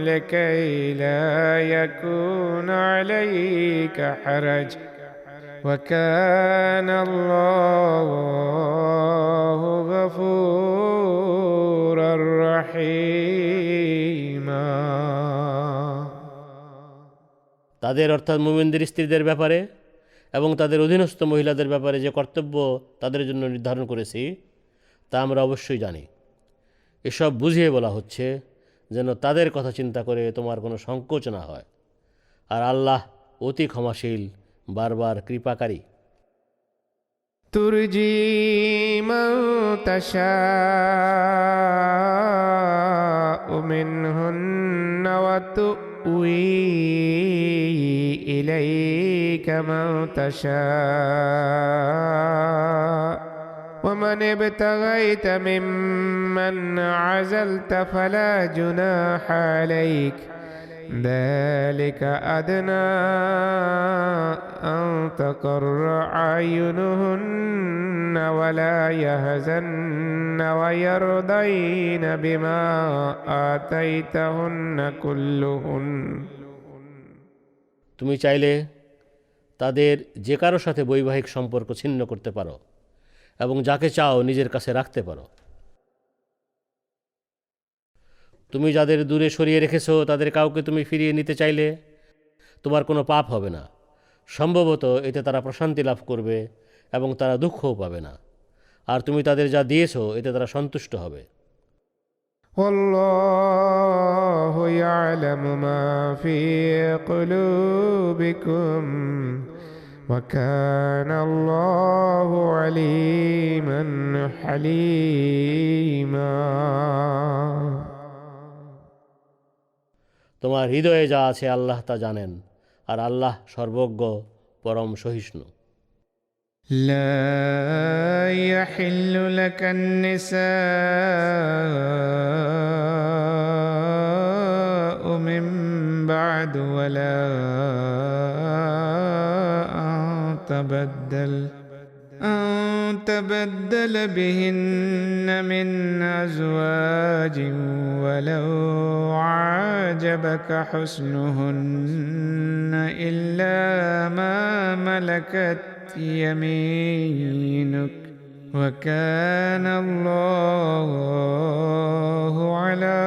لكي لا يكون عليك حرج وكان الله غفورا رحيما।
তাদের অর্থাৎ মুমিনদের স্ত্রীদের ব্যাপারে এবং তাদের অধীনস্থ মহিলাদের ব্যাপারে যে কর্তব্য তাদের জন্য নির্ধারণ করেছি তা আমরা অবশ্যই জানি। এসব বুঝিয়ে বলা হচ্ছে যেন তাদের কথা চিন্তা করে তোমার কোনো সংকোচ না হয়, আর আল্লাহ অতি ক্ষমাশীল, বারবার কৃপাকারী।
ترجي من تشاء منهن وتؤوي إليك من تشاء ومن ابتغيت ممن عزلت فلا جناح عليك ذلك أدنى أن تقر أعينهن ولا يهزن ويرضين بما آتيتهن كلهن।
তুমি চাইলে তাদের যে কারো সাথে বৈবাহিক সম্পর্ক ছিন্ন করতে পারো এবং যাকে চাও নিজের কাছে রাখতে পারো। তুমি যাদের দূরে সরিয়ে রেখেছো তাদের কাউকে তুমি ফিরিয়ে নিতে চাইলে তোমার কোনো পাপ হবে না। সম্ভবত এতে তারা প্রশান্তি লাভ করবে এবং তারা দুঃখও পাবে না। আর তুমি তাদের যা দিয়েছো এতে তারা সন্তুষ্ট হবে।
والله يعلم ما في قلوبكم وكان الله عليما حليما।
তোমার হৃদয়ে যা আছে আল্লাহ তা জানেন, আর আল্লাহ সর্বজ্ঞ, পরম সহিষ্ণু।
لا يحل لك النساء من بعد ولا أن تبدل بهن من أزواج ولو عاجبك حسنهن إلا ما ملكت يمينك وكان الله على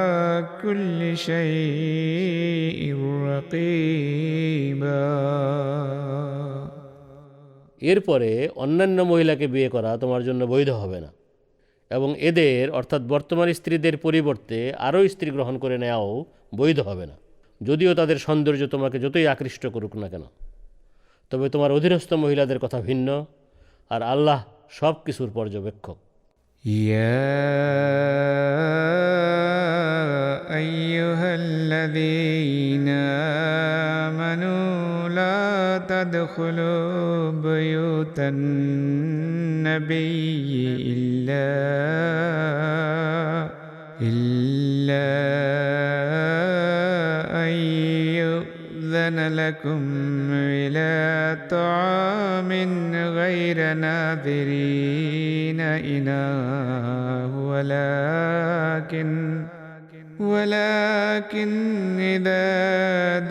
كل شيء رقيبا।
এরপরে অন্যান্য মহিলাকে বিয়ে করা তোমার জন্য বৈধ হবে না, এবং এদের অর্থাৎ বর্তমান স্ত্রীদের পরিবর্তে আরও স্ত্রী গ্রহণ করে নেওয়াও বৈধ হবে না, যদিও তাদের সৌন্দর্য তোমাকে যতই আকৃষ্ট করুক না কেন। তবে তোমার অধীনস্থ মহিলাদের কথা ভিন্ন, আর আল্লাহ সব কিছুর পর্যবেক্ষক।
يا أيها الذين آمنوا لا تدخلوا بيوت النبي إلا أن يؤذن لكم إلى طعام غير ناظرين إناه ولكن إذا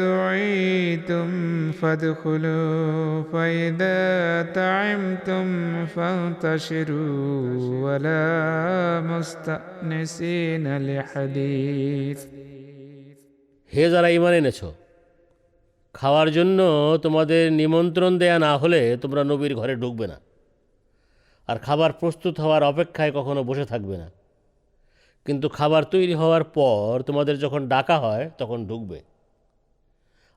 دعيتم فادخلوا فإذا طعمتم فانتشروا ولا مستأنسين لحديث
হে যারা ঈমান এনেছ, খাওয়ার জন্য তোমাদের নিমন্ত্রণ দেয়া না হলে তোমরা নবীর ঘরে ঢুকবে না, আর খাবার প্রস্তুত হওয়ার অপেক্ষায় কখনো বসে থাকবে না। কিন্তু খাবার তৈরি হওয়ার পর তোমাদের যখন ডাকা হয় তখন ঢুকবে,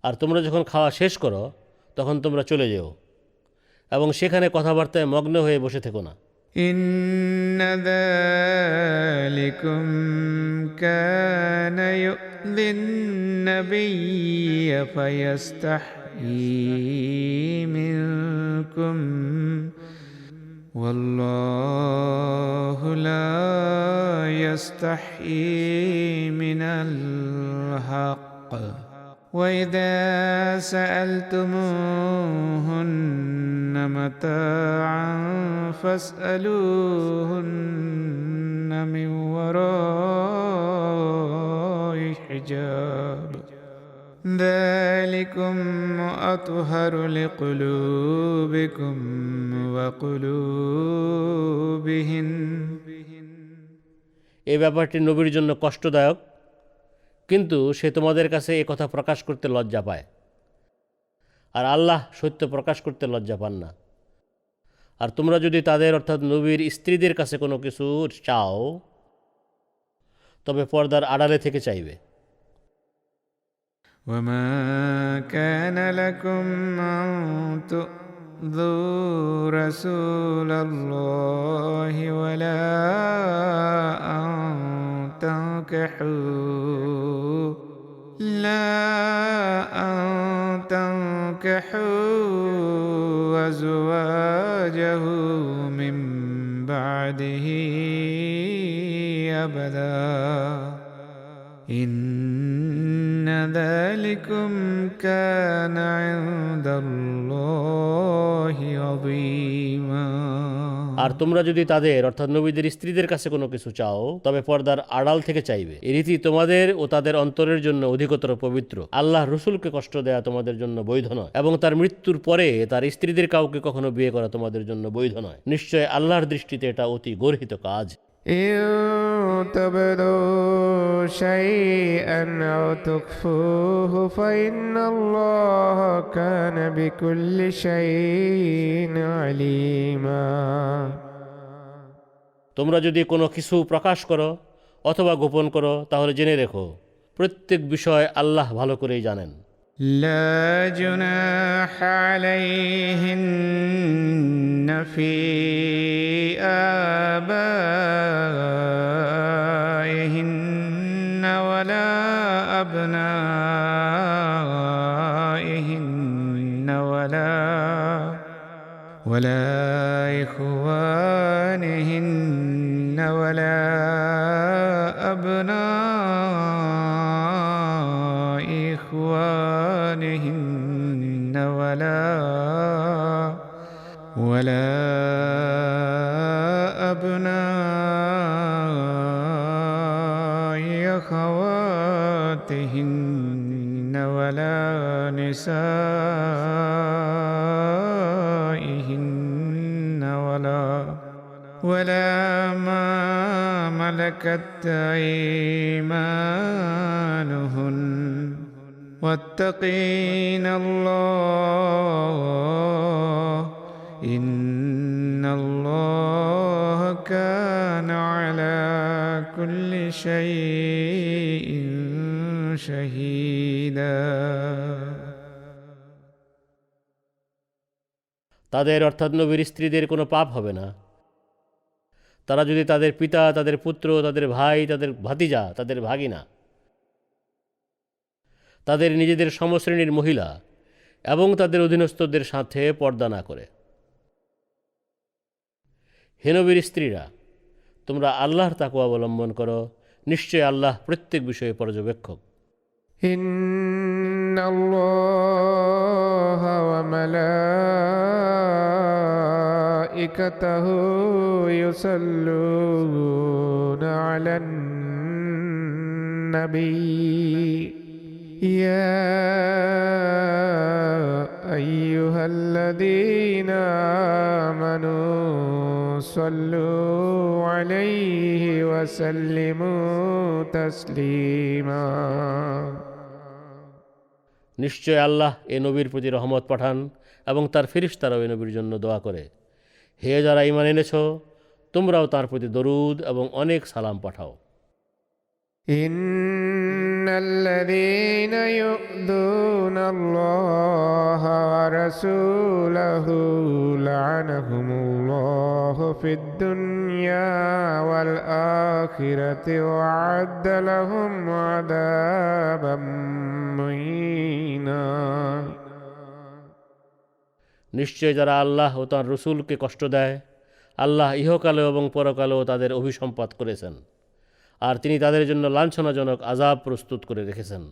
আর তোমরা যখন খাওয়া শেষ করো তখন তোমরা চলে যেও এবং সেখানে কথাবার্তায় মগ্ন হয়ে বসে থেকো না।
إن ذلكم كان يؤذي النبي فيستحيي منكم والله لا يستحيي من الحق وإذا سألتموهن متاعا فاسألوهن من وراء حجاب ذلكم أطهر لقلوبكم وقلوبهن
এই ব্যাপারটি নবীর জন্য কষ্টদায়ক, কিন্তু সে তোমাদের কাছে এ কথা প্রকাশ করতে লজ্জা পায়, আর আল্লাহ সত্য প্রকাশ করতে লজ্জা পান না। আর তোমরা যদি তাদের অর্থাৎ নবীর স্ত্রীদের কাছে কোনো কিছু চাও তবে পর্দার আড়ালে থেকে চাইবে।
وما كان لكم أن تؤذوا رسول الله ولا أن تنكحوا أزواجه من بعده أبدا إن ذلكم كان عند الله عظيما
আর তোমরা যদি তাদের অর্থাৎ নবীদের স্ত্রীদের কাছে কোনো কিছু চাও তবে পর্দার আড়াল থেকে চাইবে। এই রীতি তোমাদের ও তাদের অন্তরের জন্য অধিকতর পবিত্র। আল্লাহ রসুলকে কষ্ট দেয়া তোমাদের জন্য বৈধ নয়, এবং তার মৃত্যুর পরে তার স্ত্রীদের কাউকে কখনো বিয়ে করা তোমাদের জন্য বৈধ নয়। নিশ্চয় আল্লাহর দৃষ্টিতে এটা অতি গর্হিত কাজ।
إن تبدوا شيئا أو تخفوه فإن الله كان بكل شيء عليما
তোমরা যদি কোনো কিছু প্রকাশ করো অথবা গোপন করো তাহলে জেনে রেখো প্রত্যেক বিষয় আল্লাহ ভালো করেই জানেন।
لا جناح عليهن في آبائهن ولا أبنائهن ولا إخوانهن ولا أبناء إخوانهن ولا أبناء أخواتهن ولا نسائهن ولا ما ملكت أيمانهن واتقين الله إن الله كان على كل شيء شهيدا
তাদের অর্থাৎ নবীর স্ত্রীদের কোনো পাপ হবে না। তারা যদি তাদের পিতা, তাদের পুত্র, তাদের ভাই, তাদের ভাতিজা, তাদের ভাগিনা, তাদের নিজেদের সমশ্রেণীর মহিলা এবং তাদের অধীনস্থদের সাথে পর্দা না করে। হে নবীর স্ত্রীরা, তোমরা আল্লাহর তাকওয়া অবলম্বন করো, নিশ্চয় আল্লাহ প্রত্যেক বিষয়ে পর্যবেক্ষক।
ইন্নাল্লাহা ওয়া মালাইকাতাহু ইউসাল্লুনা আলান النبي يا أيها الذين آمنوا صلوا عليه وسلموا تسليما
নিশ্চয় আল্লাহ এ নবীর প্রতি রহমত পাঠান এবং তার ফেরেশতারাও এ নবীর জন্য দোয়া করে। হে যারা ঈমান এনেছ, তোমরাও তার প্রতি দরুদ এবং অনেক সালাম পাঠাও।
إن الذين يؤذون الله ورسوله لعنهم الله في الدنيا والآخرة وأعد لهم عذابا مهينا
নিশ্চয় যারা আল্লাহ ও তাঁর রসুলকে কষ্ট দেয়, আল্লাহ ইহকালে এবং পরকালেও তাদের অভিসম্পাত করেছেন, আর তিনি তাদের জন্য লাঞ্ছনাজনক আযাব প্রস্তুত করে রেখেছেন।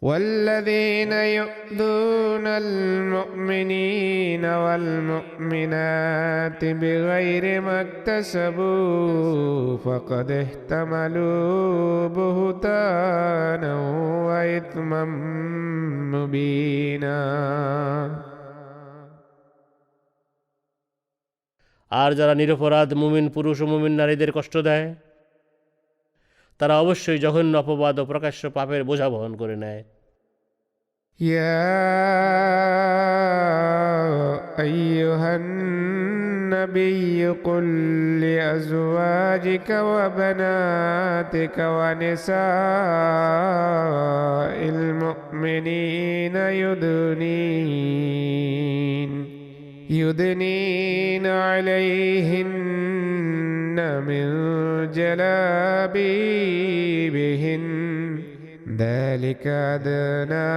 والذين يؤذون المؤمنين والمؤمنات بغير ما اكتسبوا فقد احتملوا بهتانا وإثما مبينا
আর যারা নিরপরাধ মুমিন পুরুষ ও মুমিন নারীদের কষ্ট দেয়, তারা অবশ্যই জঘন্য অপবাদ ও প্রকাশ্য পাপের বোঝা বহন করে নেয়।
يا أيها النبي قل لأزواجك وبناتك ونساء المؤمنين يدنين عليهن من جلابيبهن ذلك أدنى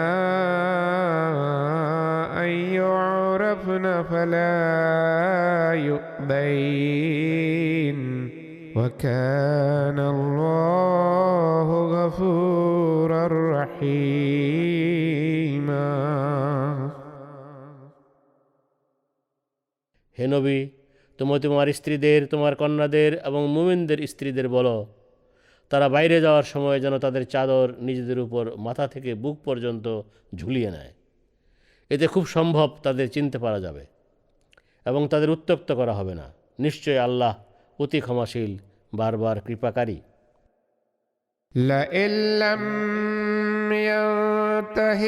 أن يعرفن فلا يؤذين وكان الله غفورا رحيما
হে নবী, তুমি তোমার স্ত্রীদের, তোমার কন্যাদের এবং মুমিনদের স্ত্রীদের বলো, তারা বাইরে যাওয়ার সময় যেন তাদের চাদর নিজেদের উপর মাথা থেকে বুক পর্যন্ত ঝুলিয়ে নেয়। এতে খুব সম্ভব তাদের চিনতে পারা যাবে এবং তাদের উত্ত্যক্ত করা হবে না। নিশ্চয় আল্লাহ অতি ক্ষমাশীল, বারবার কৃপাকারী।
لئن لم ينته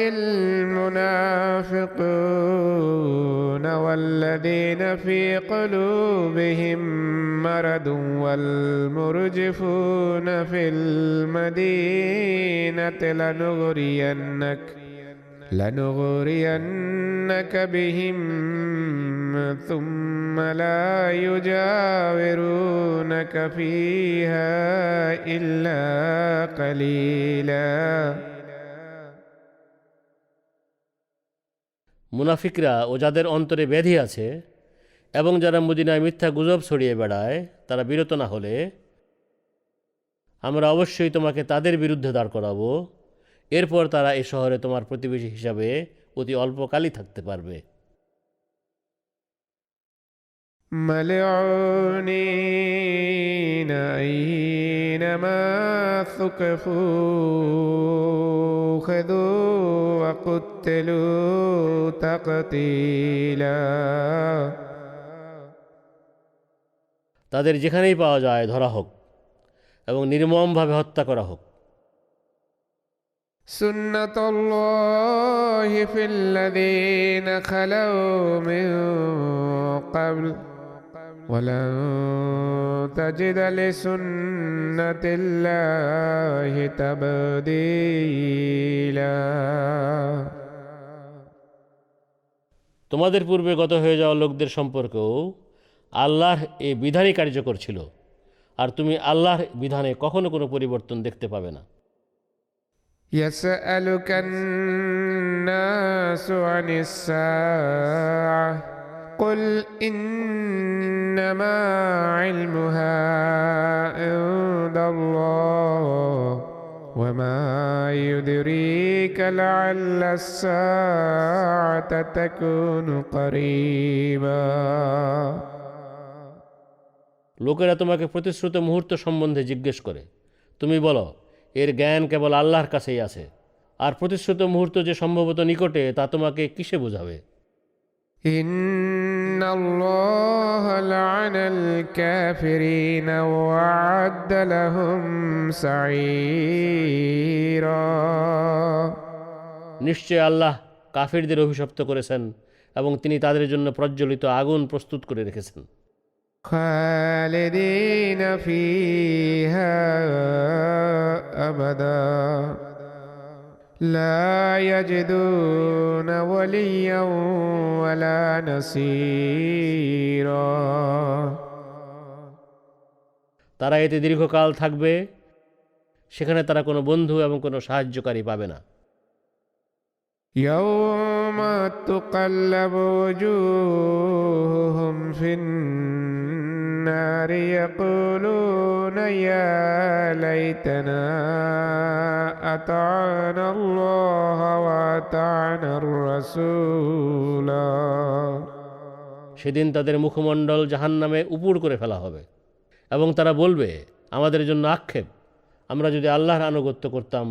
المنافقون والذين في قلوبهم مرض والمرجفون في المدينة لنغرينك بهم ثم لا يجاورونك فيها إلا قليلا
মুনাফিকরা ও যাদের অন্তরে ব্যাধি আছে এবং যারা মদিনায় মিথ্যা গুজব ছড়িয়ে বেড়ায়, তারা বিরত না হলে আমরা অবশ্যই তোমাকে তাদের বিরুদ্ধে দাঁড় করাবো। এরপর তারা এ শহরে তোমার প্রতিবেশী হিসাবে অতি অল্পকালই থাকতে পারবে।
ملعونين أينما ثقفوا خذوا وقتلوا تقتيلا
তাদের যেখানেই পাওয়া যায় ধরা হোক এবং নির্মমভাবে হত্যা করা হোক।
سنة الله في الذين خلوا من قبل ولن تجد لسنة الله تبديلا
তোমাদের পূর্বে গত হয়ে যাওয়া লোকদের সম্পর্কেও আল্লাহর এই বিধানই কার্যকর ছিল, আর তুমি আল্লাহর বিধানে কখনো কোনো পরিবর্তন দেখতে পাবে না।
يسألك الناس عن الساعة قل إنما علمها عند الله وما يدريك لعل الساعة تكون قريبا
লোকেরা তোমাকে প্রতিশ্রুত মুহূর্ত সম্বন্ধে জিজ্ঞেস করে, তুমি বলো, এর জ্ঞান কেবল আল্লাহর কাছেই আছে। আর প্রতিশ্রুত মুহূর্ত যে সম্ভবত নিকটে তা তোমাকে কিসে বোঝাবে?
إن الله لعن الكافرين وأعد لهم سعيرا।
নিশ্চয় আল্লাহ কাফিরদের অভিশপ্ত করেছেন এবং তিনি তাদের জন্য প্রজ্বলিত আগুন প্রস্তুত করে রেখেছেন।
خالدين فيها أبدا لا يجدون وليا ولا نصيرا।
তারা এতে দীর্ঘকাল থাকবে, সেখানে তারা কোনো বন্ধু এবং কোনো সাহায্যকারী পাবে না।
يوم تقلب وجوههم في النار يقولون يا ليتنا أطعنا الله وأطعنا الرسولا।
সেদিন তাদের মুখমণ্ডল জাহান্নামে উপুড় করে ফেলা হবে এবং তারা বলবে, আমাদের জন্য আক্ষেপ, আমরা যদি আল্লাহর আনুগত্য করতাম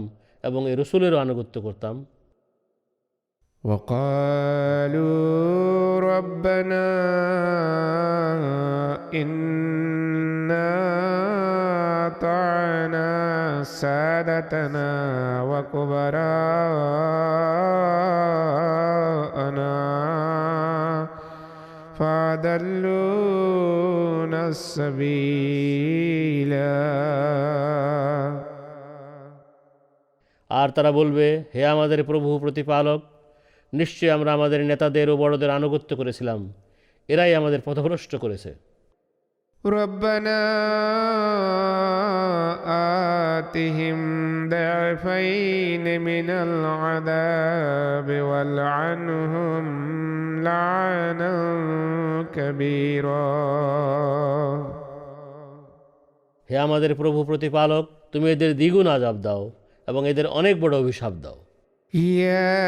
এবং এই রসুলেরও আনুগত্য করতাম।
وقالوا ربنا إنا أطعنا سادتنا وكبراءنا فأضلونا السبيلا।
আর তারা বলবে, হে আমাদের প্রভু প্রতিপালক, নিশ্চয় আমরা আমাদের নেতাদের ও বড়দের আনুগত্য করেছিলাম, এরাই আমাদের পথভ্রষ্ট করেছে।
ربنا آتهم ضعفين من العذاب والعنهم لعنا كبيرا।
হে আমাদের প্রভু প্রতিপালক, তুমি এদের দ্বিগুণ আযাব দাও এবং এদের অনেক বড় অভিশাপ দাও।
يا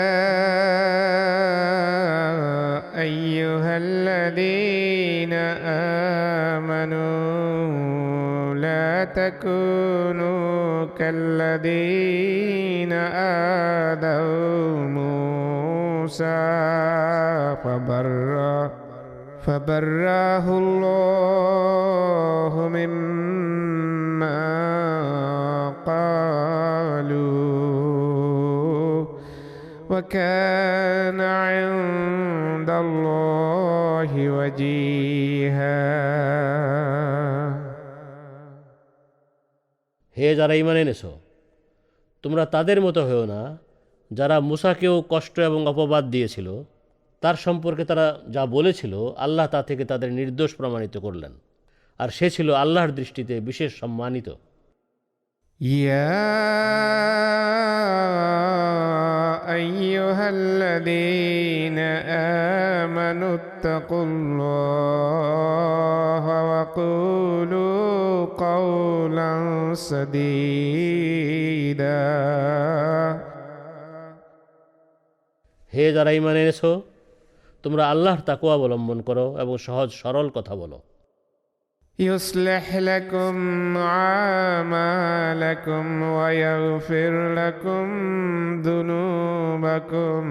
أيها الذين آمنوا لا تكونوا كالذين آذوا موسى فبرأه الله مما قالوا وكان عند الله وجيها।
হে যারা ঈমান এনেছো, তোমরা তাদের মতো হও না যারা মুসাকেও কষ্ট এবং অপবাদ দিয়েছিল। তার সম্পর্কে তারা যা বলেছিল আল্লাহ তা থেকে তাদের নির্দোষ প্রমাণিত করলেন, আর সে ছিল আল্লাহর দৃষ্টিতে বিশেষ সম্মানিত।
يا أيها الذين آمنوا اتقوا الله وقولوا قولا سديدا।
হে যারা ঈমান এনেছো, তোমরা আল্লাহর তাকওয়া অবলম্বন করো এবং সহজ সরল কথা বলো।
يصلح لكم أعمالكم ويغفر لكم ذنوبكم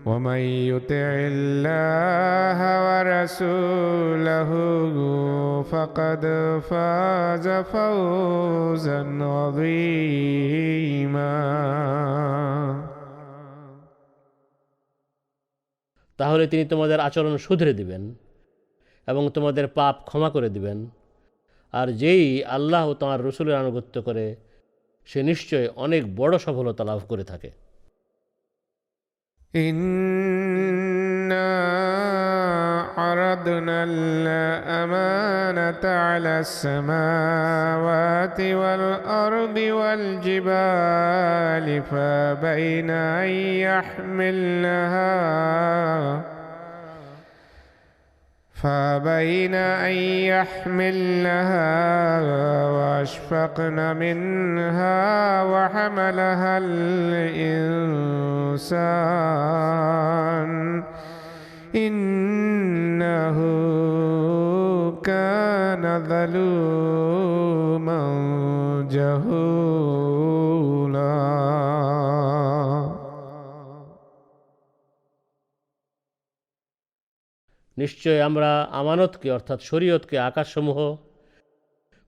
ومن يطع الله ورسوله فقد فاز فوزا عظيما।
তাহলে তিনি তোমাদের আচরণ শুধরে দিবেন এবং তোমাদের পাপ ক্ষমা করে দিবেন। আর যেই আল্লাহ ও তাঁর রসুলের আনুগত্য করে সে নিশ্চয় অনেক বড় সফলতা লাভ করে থাকে।
إنا عرضنا الأمانة على السماوات والأرض والجبال فأبين أن يحملنها وأشفقن منها وحملها الإنسان إنه كان ظلوما جهولا
নিশ্চয় আমরা আমানতকে অর্থাৎ শরীয়তকে আকাশসমূহ,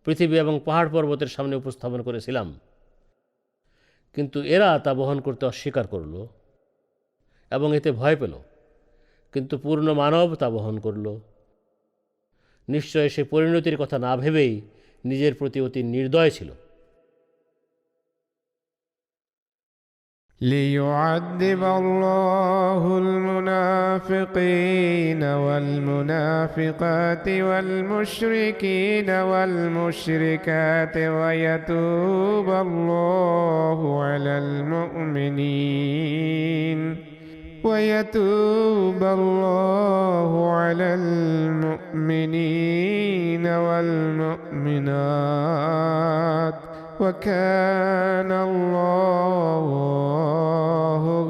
পৃথিবী এবং পাহাড় পর্বতের সামনে উপস্থাপন করেছিলাম, কিন্তু এরা তা বহন করতে অস্বীকার করল এবং এতে ভয় পেল, কিন্তু পূর্ণ মানব তা বহন করল। নিশ্চয় সে পরিণতির কথা না ভেবেই নিজের প্রতি অতি নির্দয় ছিল।
ليعذب الله المنافقين والمنافقات والمشركين والمشركات ويتوب الله على المؤمنين والمؤمنات وكان الله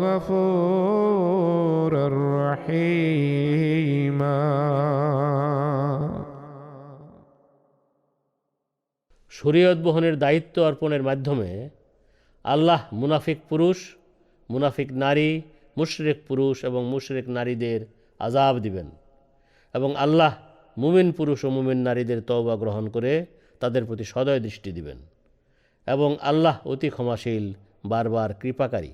غفورا رحيما
শরীয়ত বহনের দায়িত্ব অর্পণের মাধ্যমে আল্লাহ মুনাফিক পুরুষ, মুনাফিক নারী, মুশরিক পুরুষ এবং মুশরিক নারীদের আযাব দিবেন এবং আল্লাহ মুমিন পুরুষ ও মুমিন নারীদের তওবা গ্রহণ করে তাদের প্রতি সদয় দৃষ্টি দিবেন এবং আল্লাহ অতি ক্ষমাশীল, বারবার কৃপাকারী।